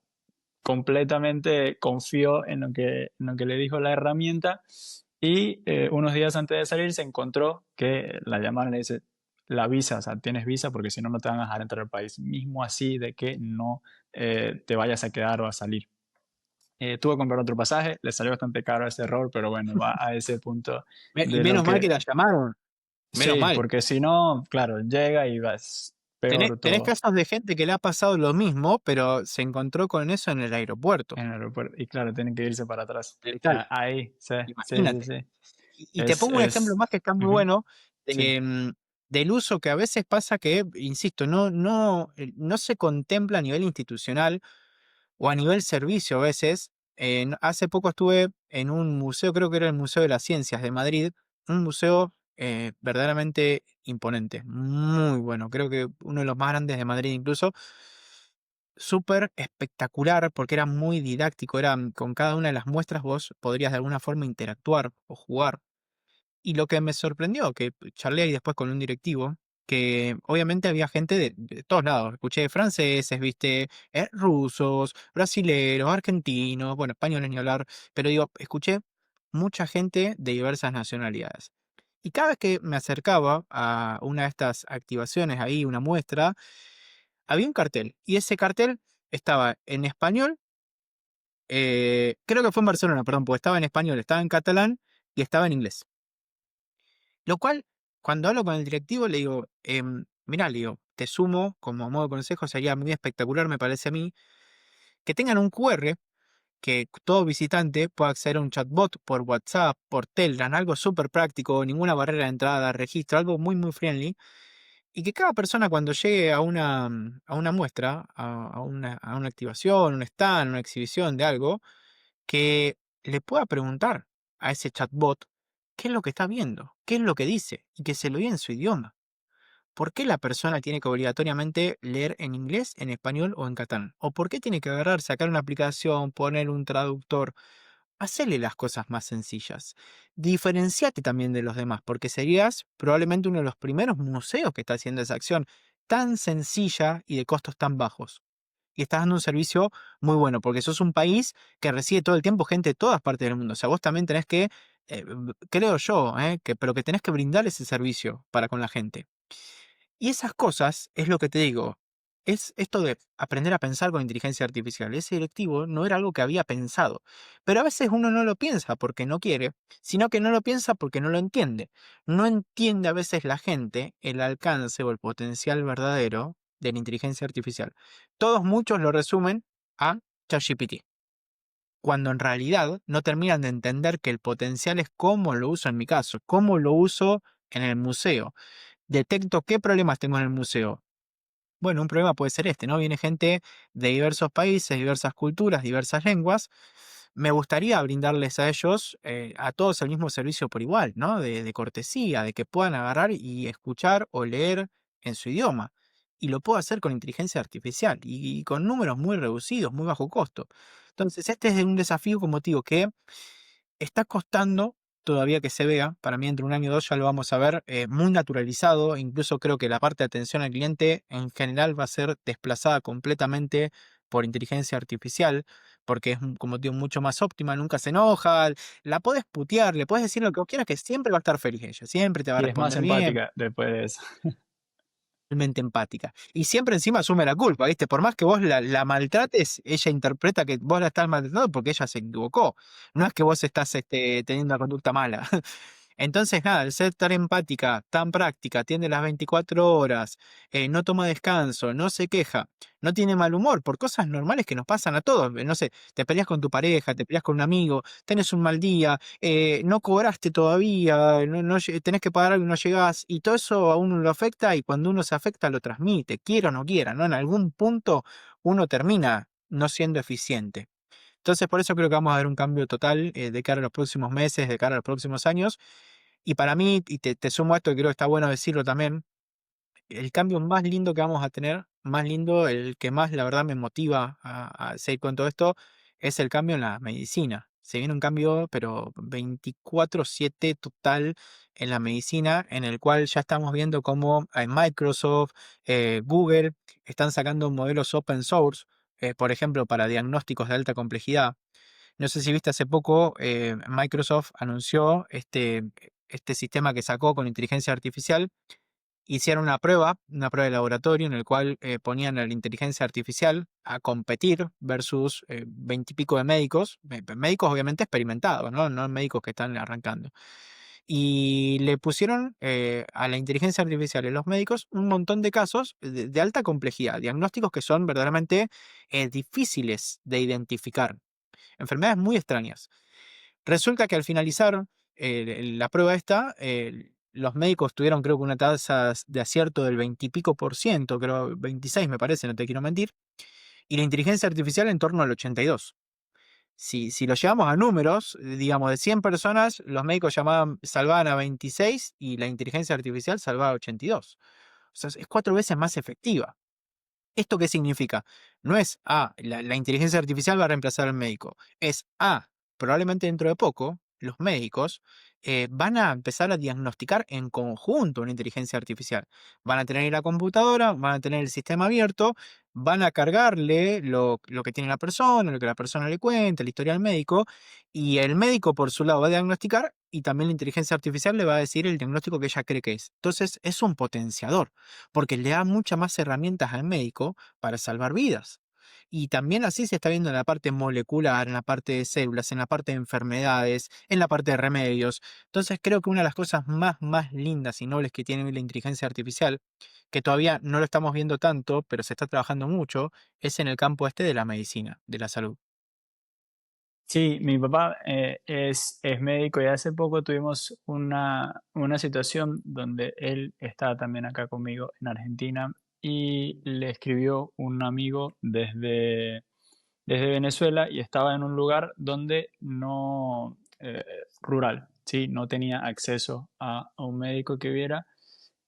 completamente confió en lo que le dijo la herramienta y unos días antes de salir se encontró que la llamaron y le dice, la visa, o sea, tienes visa porque si no, no te van a dejar entrar al país, mismo así de que no te vayas a quedar o a salir. Tuvo que comprar otro pasaje, le salió bastante caro ese error, pero bueno, va a ese punto Y de lo menos mal que que... la llamaron, menos Sí, mal. porque si no, claro, llega y va, es peor Tenés todo casos de gente que le ha pasado lo mismo, pero se encontró con eso en el aeropuerto. en el aeropuerto. Y claro, tienen que irse para atrás. Letal, Ahí, sí, sí, sí, imagínate. sí. Y te pongo un ejemplo más que está muy Ujú, bueno sí. de, del uso que a veces pasa que, insisto, no se contempla a nivel institucional o a nivel servicio a veces. Hace poco estuve en un museo, creo que era el Museo de las Ciencias de Madrid, un museo verdaderamente imponente, muy bueno, creo que uno de los más grandes de Madrid incluso, súper espectacular porque era muy didáctico, era con cada una de las muestras vos podrías de alguna forma interactuar o jugar. Y lo que me sorprendió, que charlé ahí después con un directivo, que obviamente había gente de todos lados. Escuché franceses, viste, rusos, brasileros, argentinos, bueno, españoles ni hablar, pero digo, escuché mucha gente de diversas nacionalidades. Y cada vez que me acercaba a una de estas activaciones ahí, una muestra, había un cartel. Y ese cartel estaba en español, creo que fue en Barcelona, perdón, porque estaba en español, estaba en catalán y estaba en inglés. Lo cual, cuando hablo con el directivo, le digo, mirá, le digo, te sumo como modo de consejo, sería muy espectacular, me parece a mí, que tengan un QR que todo visitante pueda acceder a un chatbot por WhatsApp, por Telegram, algo súper práctico, ninguna barrera de entrada, registro, algo muy, muy friendly. Y que cada persona cuando llegue a una muestra, a una activación, un stand, una exhibición de algo, que le pueda preguntar a ese chatbot qué es lo que está viendo, qué es lo que dice, y que se lo diga en su idioma. ¿Por qué la persona tiene que obligatoriamente leer en inglés, en español o en catalán? ¿O por qué tiene que agarrar, sacar una aplicación, poner un traductor? Hacele las cosas más sencillas. Diferenciate también de los demás, porque serías probablemente uno de los primeros museos que está haciendo esa acción tan sencilla y de costos tan bajos. Y estás dando un servicio muy bueno, porque sos un país que recibe todo el tiempo gente de todas partes del mundo. O sea, vos también tenés que, creo yo, pero que tenés que brindar ese servicio para con la gente. Y esas cosas es lo que te digo. Es esto de aprender a pensar con inteligencia artificial. Ese directivo no era algo que había pensado. Pero a veces uno no lo piensa porque no quiere, sino que no lo piensa porque no lo entiende. No entiende a veces la gente el alcance o el potencial verdadero de la inteligencia artificial. Todos muchos lo resumen a ChatGPT, cuando en realidad no terminan de entender que el potencial es cómo lo uso en mi caso, cómo lo uso en el museo. Detecto qué problemas tengo en el museo. Bueno, un problema puede ser este, ¿no? Viene gente de diversos países, diversas culturas, diversas lenguas. Me gustaría brindarles a ellos, a todos el mismo servicio por igual, ¿no? De cortesía, de que puedan agarrar y escuchar o leer en su idioma. Y lo puedo hacer con inteligencia artificial y con números muy reducidos, muy bajo costo. Entonces, este es un desafío, como te digo, que está costando todavía que se vea. Para mí, entre un año o dos ya lo vamos a ver muy naturalizado. Incluso creo que la parte de atención al cliente en general va a ser desplazada completamente por inteligencia artificial, porque es, como te digo, mucho más óptima, nunca se enoja, la puedes putear, le puedes decir lo que vos quieras, que siempre va a estar feliz ella, siempre te va a Y es más responder bien, empática después de eso. realmente empática. Y siempre encima asume la culpa, ¿viste? Por más que vos la maltrates, ella interpreta que vos la estás maltratando porque ella se equivocó. No es que vos estás teniendo una conducta mala. Entonces, nada, al ser tan empática, tan práctica, atiende las 24 horas, no toma descanso, no se queja, no tiene mal humor por cosas normales que nos pasan a todos. No sé, te peleas con tu pareja, te peleas con un amigo, tenés un mal día, no cobraste todavía, tenés que pagar algo y no llegás, y todo eso a uno lo afecta y cuando uno se afecta lo transmite, quiera o no quiera, ¿no? En algún punto uno termina no siendo eficiente. Entonces, por eso creo que vamos a ver un cambio total de cara a los próximos meses, de cara a los próximos años. Y para mí, y te sumo a esto, que creo que está bueno decirlo también, el cambio más lindo que vamos a tener, más lindo, el que más la verdad me motiva a seguir con todo esto, es el cambio en la medicina. Se viene un cambio, pero 24/7 total en la medicina, en el cual ya estamos viendo cómo Microsoft, Google están sacando modelos open source, por ejemplo, para diagnósticos de alta complejidad. No sé si viste hace poco, Microsoft anunció este sistema que sacó con inteligencia artificial. Hicieron una prueba de laboratorio en el cual ponían a la inteligencia artificial a competir versus 20 y pico de médicos, médicos obviamente experimentados, ¿no? No médicos que están arrancando. Y le pusieron a la inteligencia artificial en los médicos un montón de casos de alta complejidad, diagnósticos que son verdaderamente difíciles de identificar, enfermedades muy extrañas. Resulta que al finalizar la prueba esta, los médicos tuvieron creo que una tasa de acierto del 20 y pico por ciento, creo 26 me parece, no te quiero mentir, y la inteligencia artificial en torno al 82. Si lo llevamos a números, digamos, de 100 personas, los médicos salvaban a 26 y la inteligencia artificial salvaba a 82. O sea, es 4 veces más efectiva. ¿Esto qué significa? No es, la inteligencia artificial va a reemplazar al médico. Es, probablemente dentro de poco, los médicos van a empezar a diagnosticar en conjunto una inteligencia artificial. Van a tener la computadora, van a tener el sistema abierto, van a cargarle lo que tiene la persona, lo que la persona le cuenta, el historial médico, y el médico por su lado va a diagnosticar y también la inteligencia artificial le va a decir el diagnóstico que ella cree que es. Entonces, es un potenciador porque le da muchas más herramientas al médico para salvar vidas. Y también así se está viendo en la parte molecular, en la parte de células, en la parte de enfermedades, en la parte de remedios. Entonces creo que una de las cosas más lindas y nobles que tiene hoy la inteligencia artificial, que todavía no lo estamos viendo tanto, pero se está trabajando mucho, es en el campo este de la medicina, de la salud. Sí, mi papá es médico y hace poco tuvimos una situación donde él estaba también acá conmigo en Argentina y le escribió un amigo desde Venezuela y estaba en un lugar donde no, rural, ¿sí? No tenía acceso a un médico que viera,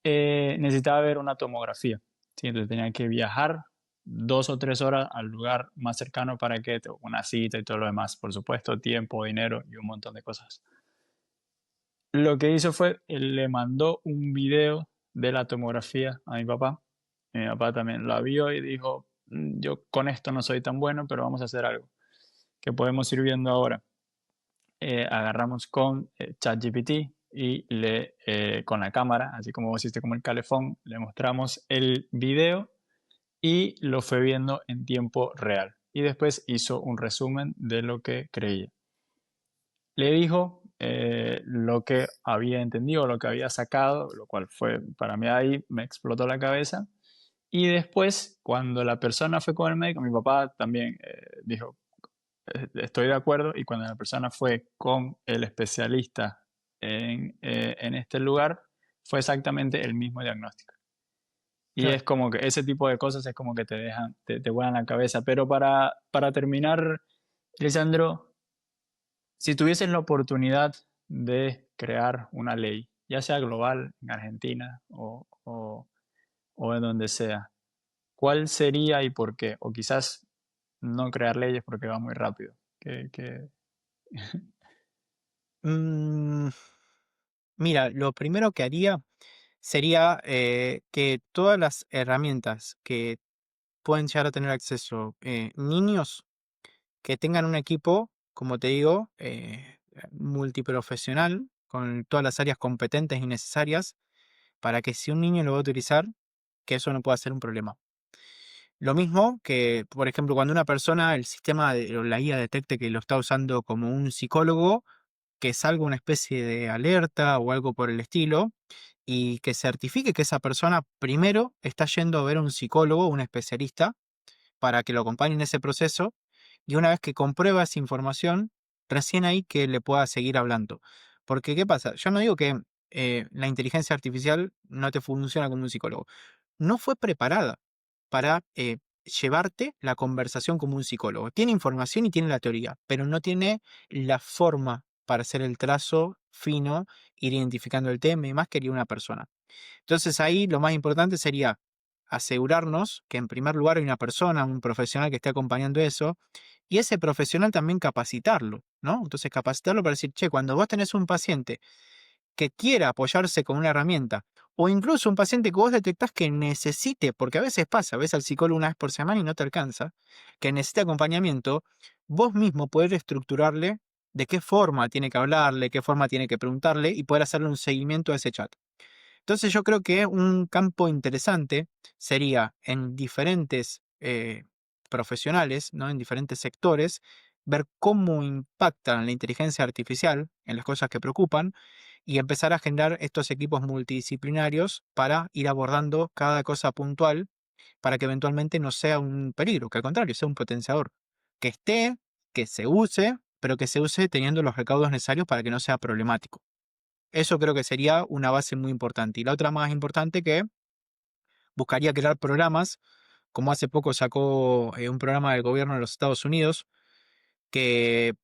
necesitaba ver una tomografía, ¿sí? Entonces tenía que viajar 2 o 3 horas al lugar más cercano para que una cita y todo lo demás, por supuesto, tiempo, dinero y un montón de cosas. Lo que hizo fue, él le mandó un video de la tomografía a mi papá. Mi papá también la vio y dijo, Yo con esto no soy tan bueno, pero vamos a hacer algo que podemos ir viendo ahora". Agarramos con ChatGPT y con la cámara, así como vos hiciste como el calefón, le mostramos el video y lo fue viendo en tiempo real. Y después hizo un resumen de lo que creía. Le dijo lo que había entendido, lo que había sacado, lo cual fue, para mí ahí me explotó la cabeza. Y después, cuando la persona fue con el médico, mi papá también dijo, estoy de acuerdo, y cuando la persona fue con el especialista en este lugar, fue exactamente el mismo diagnóstico. Y es Claro. como que ese tipo de cosas es como que te dejan, te vuelan la cabeza. Pero para terminar, Lisandro, si tuvieses la oportunidad de crear una ley, ya sea global, en Argentina o en donde sea, ¿cuál sería y por qué? O quizás no crear leyes porque va muy rápido. Mm, Mira, lo primero que haría sería que todas las herramientas que pueden llegar a tener acceso niños que tengan un equipo, como te digo, multiprofesional, con todas las áreas competentes y necesarias, para que si un niño lo va a utilizar, que eso no pueda ser un problema. Lo mismo que, por ejemplo, cuando una persona, el sistema o la IA detecte que lo está usando como un psicólogo, que salga una especie de alerta o algo por el estilo, y que certifique que esa persona primero está yendo a ver a un psicólogo, un especialista, para que lo acompañe en ese proceso, y una vez que comprueba esa información, recién ahí que le pueda seguir hablando. Porque, ¿qué pasa? Yo no digo que la inteligencia artificial no te funciona como un psicólogo. No fue preparada para llevarte la conversación como un psicólogo. Tiene información y tiene la teoría, pero no tiene la forma para hacer el trazo fino, ir identificando el tema y más quería una persona. Entonces ahí lo más importante sería asegurarnos que en primer lugar hay una persona, un profesional que esté acompañando eso, y ese profesional también capacitarlo, ¿no? Entonces capacitarlo para decir, che, cuando vos tenés un paciente que quiera apoyarse con una herramienta, o incluso un paciente que vos detectás que necesite, porque a veces pasa, ves al psicólogo una vez por semana y no te alcanza, que necesite acompañamiento, vos mismo poder estructurarle de qué forma tiene que hablarle, qué forma tiene que preguntarle y poder hacerle un seguimiento a ese chat. Entonces yo creo que un campo interesante sería en diferentes profesionales, ¿no? En diferentes sectores, ver cómo impacta la inteligencia artificial en las cosas que preocupan y empezar a generar estos equipos multidisciplinarios para ir abordando cada cosa puntual para que eventualmente no sea un peligro, que al contrario, sea un potenciador. Que esté, que se use, pero que se use teniendo los recaudos necesarios para que no sea problemático. Eso creo que sería una base muy importante. Y la otra más importante que buscaría crear programas, como hace poco sacó un programa del gobierno de los Estados Unidos, que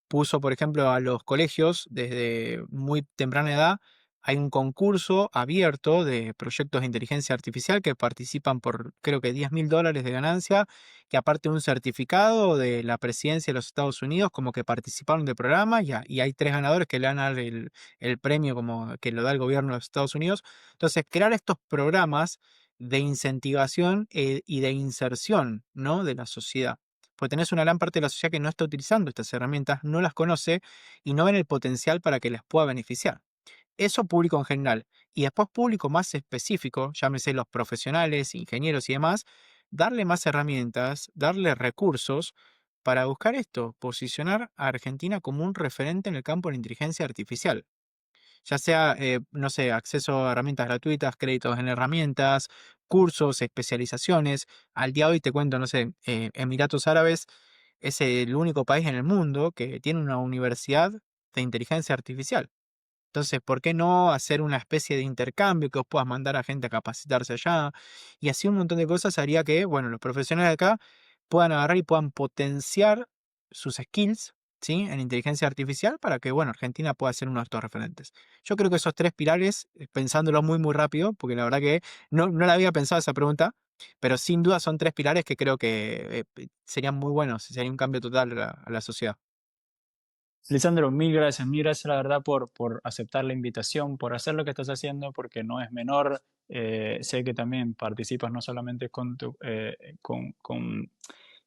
puso, por ejemplo, a los colegios desde muy temprana edad. Hay un concurso abierto de proyectos de inteligencia artificial que participan por creo que $10.000 de ganancia, que aparte un certificado de la presidencia de los Estados Unidos como que participaron del programa y hay tres ganadores que le dan el premio como que lo da el gobierno de los Estados Unidos. Entonces, crear estos programas de incentivación y de inserción, ¿no? De la sociedad. Pues tenés una gran parte de la sociedad que no está utilizando estas herramientas, no las conoce y no ven el potencial para que les pueda beneficiar. Eso público en general. Y después público más específico, llámese los profesionales, ingenieros y demás, darle más herramientas, darle recursos para buscar esto, posicionar a Argentina como un referente en el campo de la inteligencia artificial. Ya sea, no sé, acceso a herramientas gratuitas, créditos en herramientas, cursos, especializaciones. Al día de hoy te cuento, no sé, Emiratos Árabes es el único país en el mundo que tiene una universidad de inteligencia artificial. Entonces, ¿por qué no hacer una especie de intercambio que vos puedas mandar a gente a capacitarse allá? Y así un montón de cosas haría que, bueno, los profesionales de acá puedan agarrar y puedan potenciar sus skills, ¿sí? En inteligencia artificial para que, bueno, Argentina pueda ser uno de estos referentes. Yo creo que esos tres pilares, pensándolo muy, muy rápido, porque la verdad que no la había pensado esa pregunta, pero sin duda son tres pilares que creo que serían muy buenos, sería un cambio total a la sociedad. Lisandro, mil gracias la verdad por aceptar la invitación, por hacer lo que estás haciendo, porque no es menor. Sé que también participas no solamente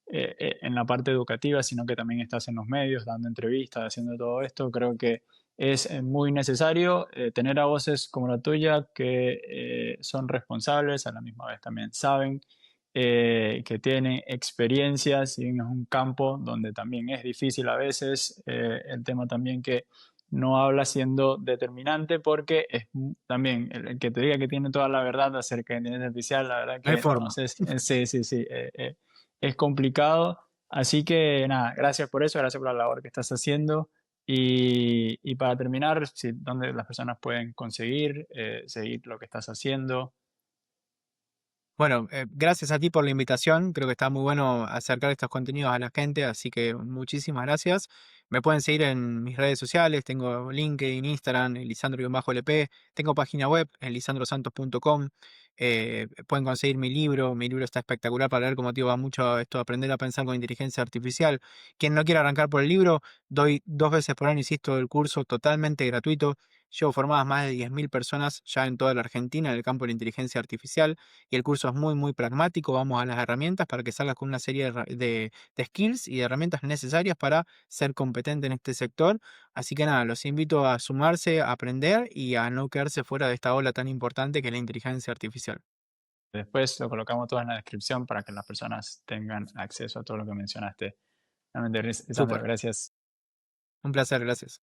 en la parte educativa, sino que también estás en los medios, dando entrevistas, haciendo todo esto. Creo que es muy necesario tener a voces como la tuya que son responsables, a la misma vez también saben, que tienen experiencias y en un campo donde también es difícil a veces, el tema también que no habla siendo determinante porque es también el que te diga que tiene toda la verdad acerca de inteligencia artificial, la verdad No hay que no forma. sé, sí, sí, sí, es complicado. Así que nada, gracias por eso, gracias por la labor que estás haciendo. Y para terminar, si, ¿dónde las personas pueden conseguir, seguir lo que estás haciendo? Bueno, gracias a ti por la invitación. Creo que está muy bueno acercar estos contenidos a la gente, así que muchísimas gracias. Me pueden seguir en mis redes sociales, tengo LinkedIn, Instagram, Lisandro-LP, tengo página web en lisandrosantos.com. Pueden conseguir mi libro está espectacular para leer, como te digo, va mucho esto de aprender a pensar con inteligencia artificial. Quien no quiera arrancar por el libro, doy 2 veces por año, insisto, el curso totalmente gratuito. Llevo formadas más de 10.000 personas ya en toda la Argentina en el campo de la inteligencia artificial y el curso es muy, muy pragmático. Vamos a las herramientas para que salgas con una serie de skills y de herramientas necesarias para ser competente en este sector. Así que nada, los invito a sumarse, a aprender y a no quedarse fuera de esta ola tan importante que es la inteligencia artificial. Después lo colocamos todo en la descripción para que las personas tengan acceso a todo lo que mencionaste. Realmente, Lisandro, Súper, gracias. un placer, gracias.